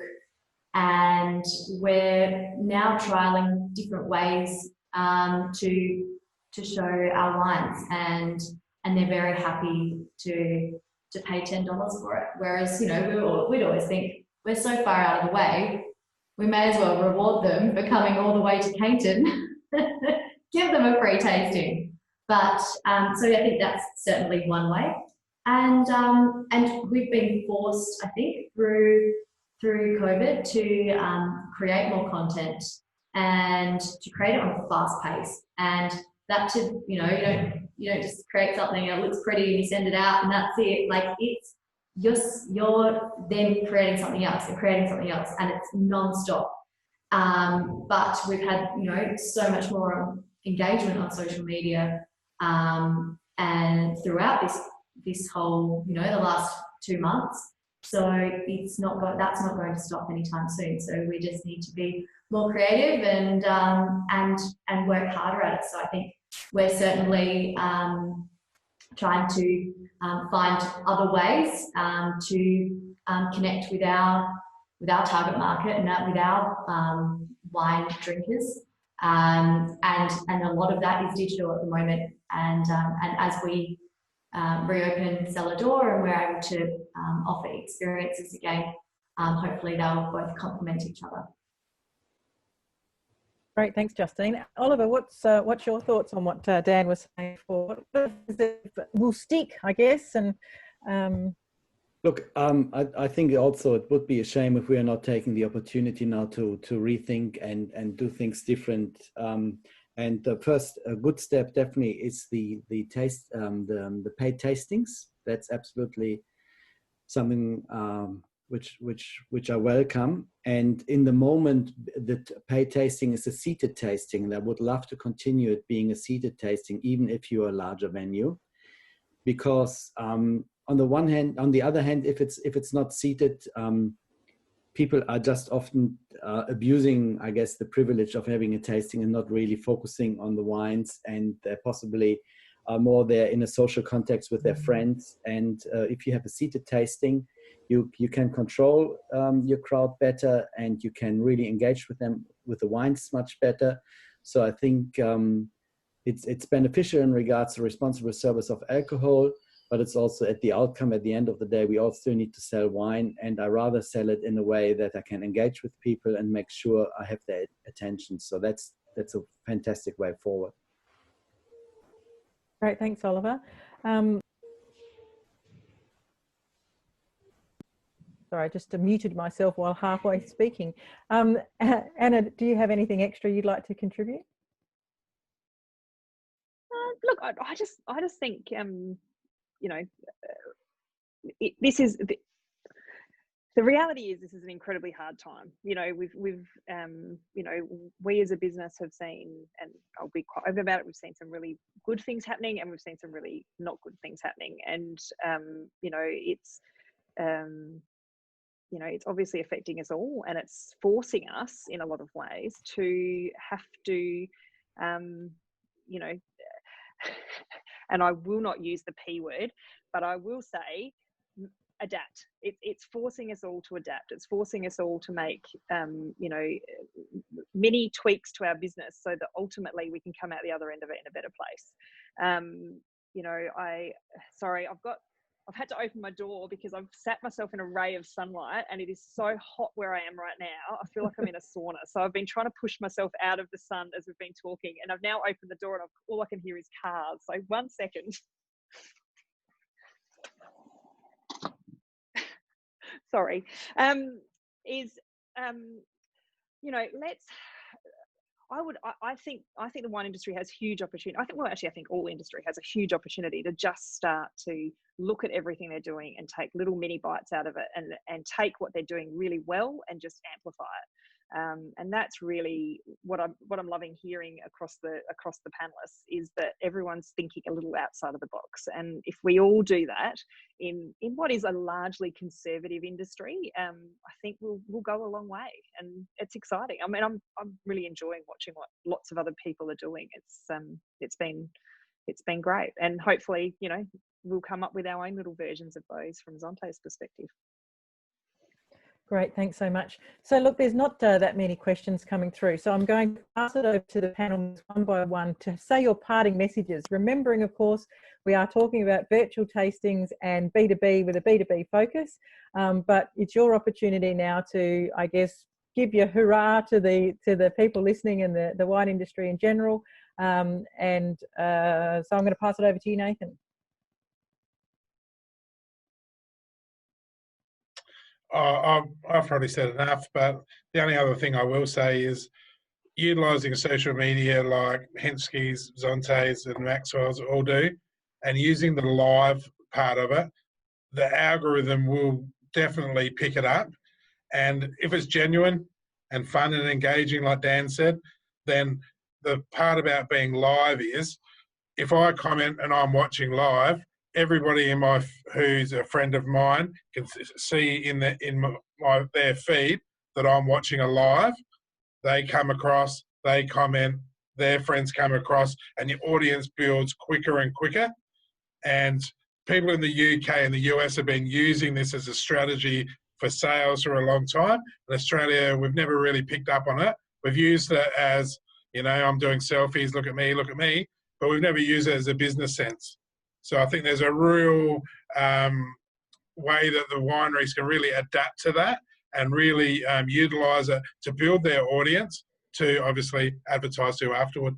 and we're now trialing different ways to show our wines, and they're very happy to pay $10 for it. Whereas, we'd always think, we're so far out of the way, we may as well reward them for coming all the way to Cainton give them a free tasting. But so I think that's certainly one way. And we've been forced, I think, through COVID to create more content and to create it on a fast pace. And that to, you don't just create something and it looks pretty and you send it out and that's it. Like it's you're then creating something else and creating something else, and it's non-stop. But we've had so much more engagement on social media, and throughout this whole the last 2 months. So that's not going to stop anytime soon. So we just need to be more creative and work harder at it. So I think we're certainly trying to find other ways to connect with our target market and with our wine drinkers, and a lot of that is digital at the moment. And as we reopen Cellar Door and we're able to offer experiences again, hopefully they'll both complement each other. Great, thanks, Justine. Oliver, what's your thoughts on what Dan was saying before? Will stick, I guess, and Look, I think also it would be a shame if we are not taking the opportunity now to rethink and do things different. And the first good step definitely is the taste, the paid tastings. That's absolutely something which I welcome. And in the moment, the paid tasting is a seated tasting, and I would love to continue it being a seated tasting, even if you're a larger venue, because on the other hand, if it's not seated, people are just often abusing, I guess, the privilege of having a tasting and not really focusing on the wines, and they're possibly more there in a social context with their friends. And if you have a seated tasting, you can control your crowd better, and you can really engage with them, with the wines much better. So I think it's beneficial in regards to responsible service of alcohol, but it's also at the outcome, at the end of the day, we all still need to sell wine, and I rather sell it in a way that I can engage with people and make sure I have their attention. So that's a fantastic way forward. Great, thanks, Oliver. Sorry, I just muted myself while halfway speaking. Anna, do you have anything extra you'd like to contribute? Look, I just think this is the reality is this is an incredibly hard time. We've we as a business have seen, and I'll be quite open about it, we've seen some really good things happening and we've seen some really not good things happening. And it's obviously affecting us all, and it's forcing us in a lot of ways to have to and I will not use the P word, but I will say adapt. It's forcing us all to adapt. It's forcing us all to make, many tweaks to our business so that ultimately we can come out the other end of it in a better place. I've had to open my door because I've sat myself in a ray of sunlight and it is so hot where I am right now. I feel like I'm in a sauna. So I've been trying to push myself out of the sun as we've been talking, and I've now opened the door and all I can hear is cars. So 1 second. Sorry. I think the wine industry has huge opportunity. I think all industry has a huge opportunity to just start to look at everything they're doing and take little mini bites out of it, and take what they're doing really well and just amplify it. And that's really what I'm loving hearing across the panelists, is that everyone's thinking a little outside of the box. And if we all do that in what is a largely conservative industry, I think we'll go a long way, and it's exciting. I mean, I'm really enjoying watching what lots of other people are doing. It's been great, and hopefully we'll come up with our own little versions of those from Zonte's perspective. Great, thanks so much. So look, there's not that many questions coming through, so I'm going to pass it over to the panel one by one to say your parting messages, remembering, of course, we are talking about virtual tastings and B2B with a B2B focus, but it's your opportunity now to, I guess, give your hurrah to the people listening and the wine industry in general, So I'm going to pass it over to you, Nathan. I've probably said enough, but the only other thing I will say is utilising social media like Hensky's, Zonte's and Maxwell's all do, and using the live part of it, the algorithm will definitely pick it up. And if it's genuine and fun and engaging, like Dan said, then the part about being live is if I comment and I'm watching live, everybody in my who's a friend of mine can see in their feed that I'm watching a live. They come across, they comment, their friends come across, and the audience builds quicker and quicker. And people in the UK and the US have been using this as a strategy for sales for a long time. In Australia, we've never really picked up on it. We've used it as, you know, I'm doing selfies, look at me, but we've never used it as a business sense. So I think there's a real way that the wineries can really adapt to that and really utilise it to build their audience to obviously advertise to afterward.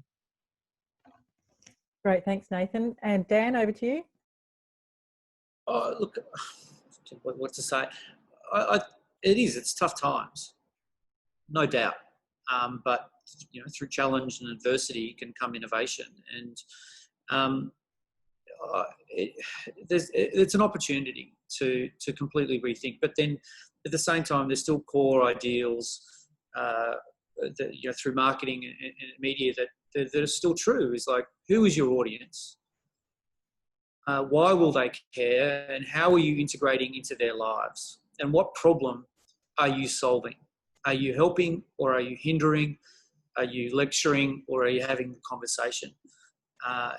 Great, thanks, Nathan. And Dan, over to you. Oh, look, what to say? It's tough times, no doubt. But you know, through challenge and adversity can come innovation, and it's an opportunity to completely rethink. But then, at the same time, there's still core ideals that, you know, through marketing and media that are still true. Is like, who is your audience? Why will they care? And how are you integrating into their lives? And what problem are you solving? Are you helping or are you hindering? Are you lecturing or are you having the conversation?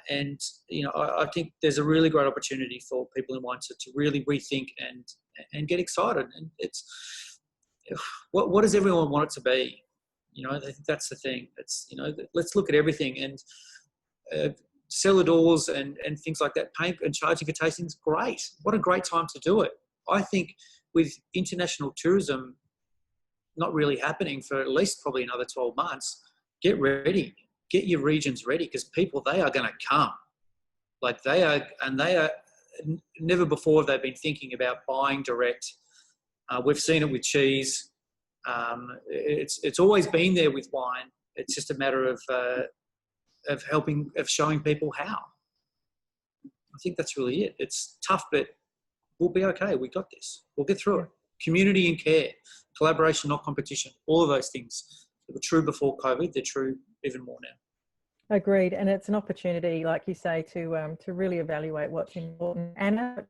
And, you know, I think there's a really great opportunity for people in wine to really rethink and get excited. And it's, what does everyone want it to be? You know, I think that's the thing. It's, you know, let's look at everything. And cellar doors and things like that, paying and charging for tastings, great. What a great time to do it. I think with international tourism not really happening for at least probably another 12 months, get ready. Get your regions ready, because people, they are going to come. Like they are never before have they been thinking about buying direct. We've seen it with cheese. It's always been there with wine. It's just a matter of showing people how. I think that's really it. It's tough, but we'll be okay. We got this. We'll get through it. Community and care, collaboration, not competition. All of those things that were true before COVID, they're true even more now. Agreed, and it's an opportunity, like you say, to really evaluate what's important. Anna?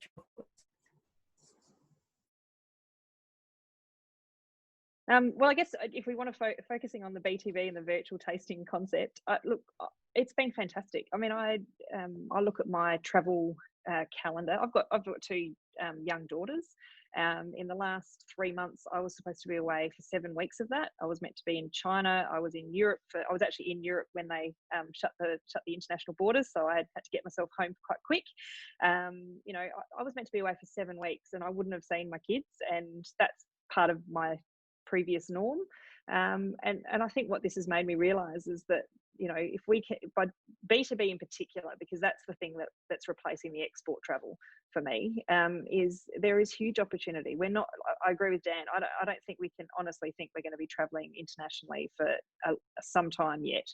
Well, I guess if we want to focusing on the BTB and the virtual tasting concept, look, it's been fantastic. I mean, I look at my travel calendar. I've got two young daughters. In the last 3 months, I was supposed to be away for 7 weeks of that. I was meant to be in China. I was in Europe. I was actually in Europe when they shut the international borders, so I had to get myself home quite quick. You know, I was meant to be away for 7 weeks, and I wouldn't have seen my kids, and that's part of my previous norm. And I think what this has made me realise is that, you know, if we can, by B2B in particular, because that's the thing that's replacing the export travel for me, is there is huge opportunity. We're not, I agree with Dan, I don't think we can honestly think we're going to be travelling internationally for some time yet.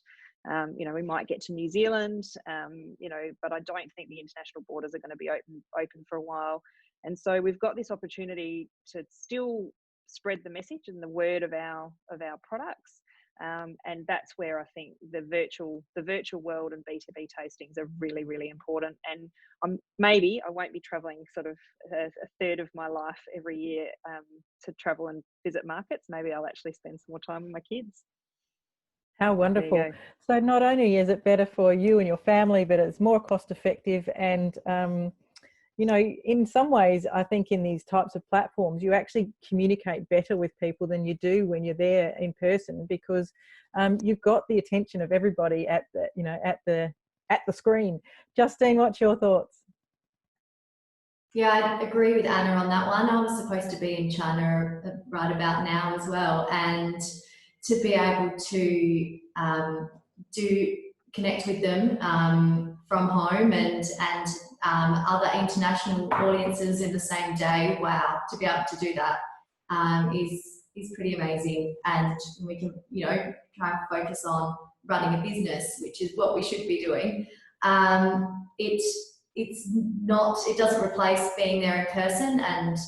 You know, we might get to New Zealand, you know, but I don't think the international borders are going to be open for a while. And so we've got this opportunity to still spread the message and the word of our products. And that's where I think the virtual world and B2B tastings are really, really important. And maybe I won't be traveling sort of a third of my life every year to travel and visit markets. Maybe I'll actually spend some more time with my kids. How wonderful. So not only is it better for you and your family, but it's more cost effective. And you know, in some ways, I think in these types of platforms, you actually communicate better with people than you do when you're there in person, because you've got the attention of everybody at the screen. Justine, what's your thoughts? Yeah, I agree with Anna on that one. I was supposed to be in China right about now as well, and to be able to connect with them from home and other international audiences in the same day. Wow, to be able to do that is pretty amazing. And we can, you know, try and focus on running a business, which is what we should be doing. It doesn't replace being there in person and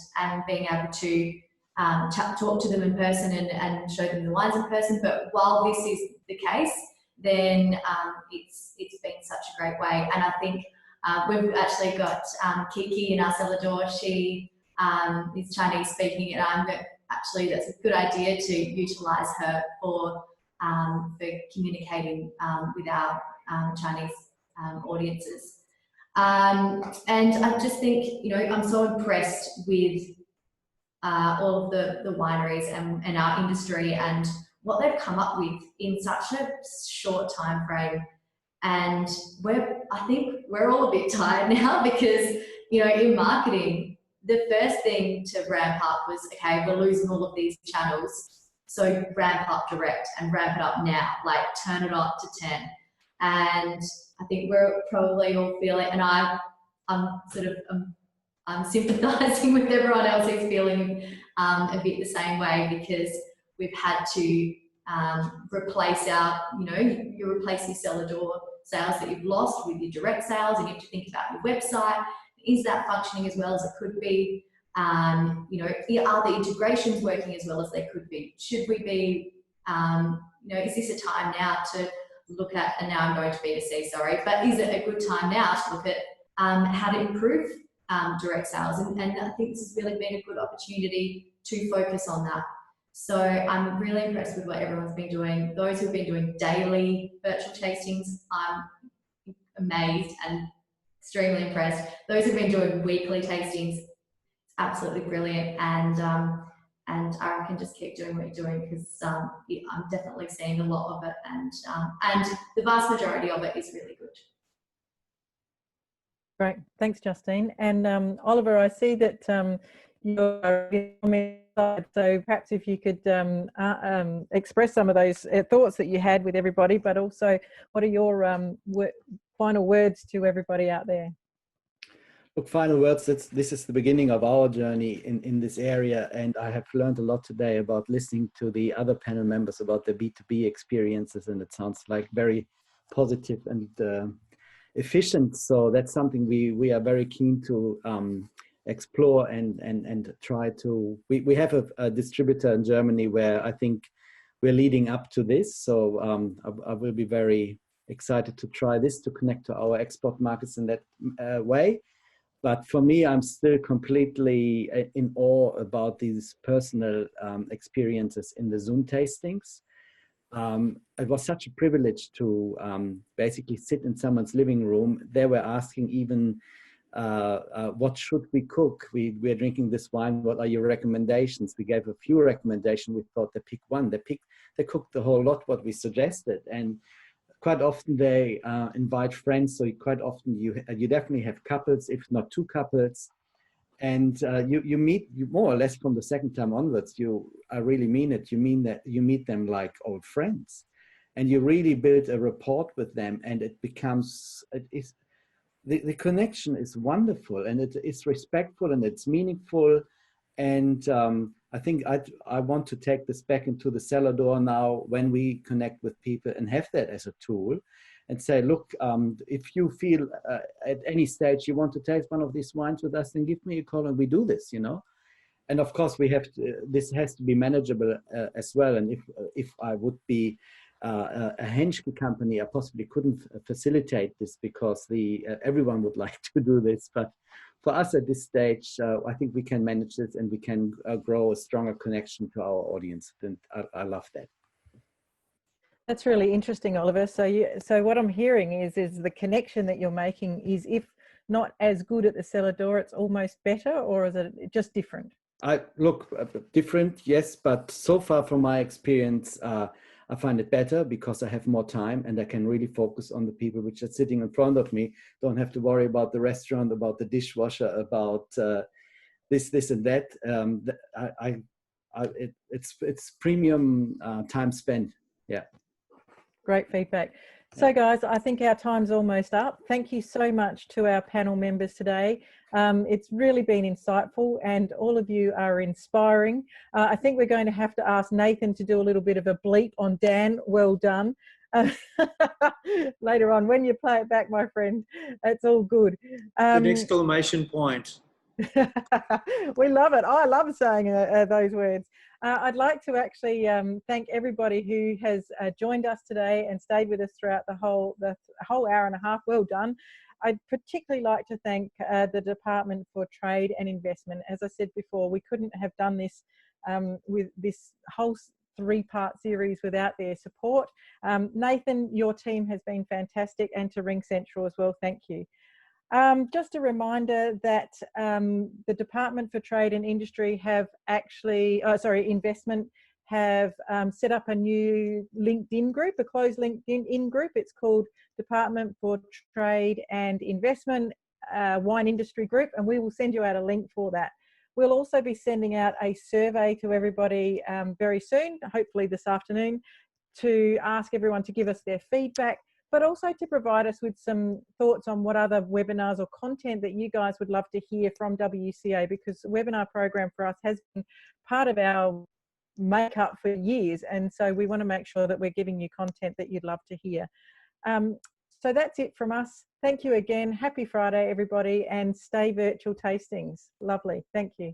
being able to talk to them in person and show them the wines in person. But while this is the case, then it's been such a great way. And I think we've actually got Kiki in our cellar door. She is Chinese speaking, and actually that's a good idea to utilise her for communicating with our Chinese audiences. And I just think, you know, I'm so impressed with all of the wineries and our industry and what they've come up with in such a short time frame. And I think we're all a bit tired now because, you know, in marketing, the first thing to ramp up was, okay, we're losing all of these channels, so ramp up direct and ramp it up now, like turn it up to 10. And I think we're probably all feeling, and I'm sympathising with everyone else who's feeling a bit the same way, because we've had to replace you replace your cellar door sales that you've lost with your direct sales, and you have to think about your website. Is that functioning as well as it could be? You know, are the integrations working as well as they could be? Should we be, you know, is this a time now to look at, and now I'm going to B2C, sorry, but is it a good time now to look at how to improve direct sales? And I think this has really been a good opportunity to focus on that. So I'm really impressed with what everyone's been doing. Those who've been doing daily virtual tastings, I'm amazed and extremely impressed. Those who've been doing weekly tastings, absolutely brilliant. And I reckon just keep doing what you're doing, because I'm definitely seeing a lot of it, and the vast majority of it is really good. Great, thanks, Justine. And Oliver, I see that you're on the side, so perhaps if you could express some of those thoughts that you had with everybody, but also what are your final words to everybody out there? Look, final words, this is the beginning of our journey in this area, and I have learned a lot today about listening to the other panel members about their B2B experiences, and it sounds like very positive and efficient. So that's something we are very keen to explore and try to. We have a distributor in Germany where I think we're leading up to this. So I will be very excited to try this, to connect to our export markets in that way. But for me, I'm still completely in awe about these personal experiences in the Zoom tastings. It was such a privilege to basically sit in someone's living room. They were asking even, what should we cook? We're drinking this wine. What are your recommendations? We gave a few recommendations. We thought they picked one. They cooked the whole lot what we suggested. And quite often they invite friends. So quite often you definitely have couples, if not two couples. And you meet more or less from the second time onwards. I really mean it. You mean that you meet them like old friends, and you really build a rapport with them, and the connection is wonderful, and it is respectful, and it's meaningful. And I think I want to take this back into the cellar door now when we connect with people and have that as a tool. And say, look, if you feel at any stage you want to taste one of these wines with us, then give me a call and we do this, you know. And of course, this has to be manageable as well. And if I would be a Henschke company, I possibly couldn't facilitate this because everyone would like to do this. But for us at this stage, I think we can manage this, and we can grow a stronger connection to our audience. And I love that. That's really interesting, Oliver. So what I'm hearing is the connection that you're making is, if not as good at the cellar door, it's almost better, or is it just different? Different, yes, but so far from my experience, I find it better because I have more time and I can really focus on the people which are sitting in front of me. Don't have to worry about the restaurant, about the dishwasher, about this and that. It's premium time spent. Yeah. Great feedback. So guys, I think our time's almost up. Thank you so much to our panel members today. It's really been insightful and all of you are inspiring. I think we're going to have to ask Nathan to do a little bit of a bleep on Dan. Well done. Later on, when you play it back, my friend, it's all good. An exclamation point. We love it. I love saying those words. I'd like to actually thank everybody who has joined us today and stayed with us throughout the whole hour and a half. Well done. I'd particularly like to thank the Department for Trade and Investment. As I said before, we couldn't have done this with this whole three-part series without their support. Nathan, your team has been fantastic, and to Ring Central as well, thank you. Just a reminder that the Department for Trade and Industry have actually, Investment have set up a new LinkedIn group, a closed LinkedIn group. It's called Department for Trade and Investment Wine Industry Group, and we will send you out a link for that. We'll also be sending out a survey to everybody very soon, hopefully this afternoon, to ask everyone to give us their feedback, but also to provide us with some thoughts on what other webinars or content that you guys would love to hear from WCA, because the webinar program for us has been part of our makeup for years, and so we want to make sure that we're giving you content that you'd love to hear. So that's it from us. Thank you again. Happy Friday, everybody, and stay virtual tastings. Lovely. Thank you.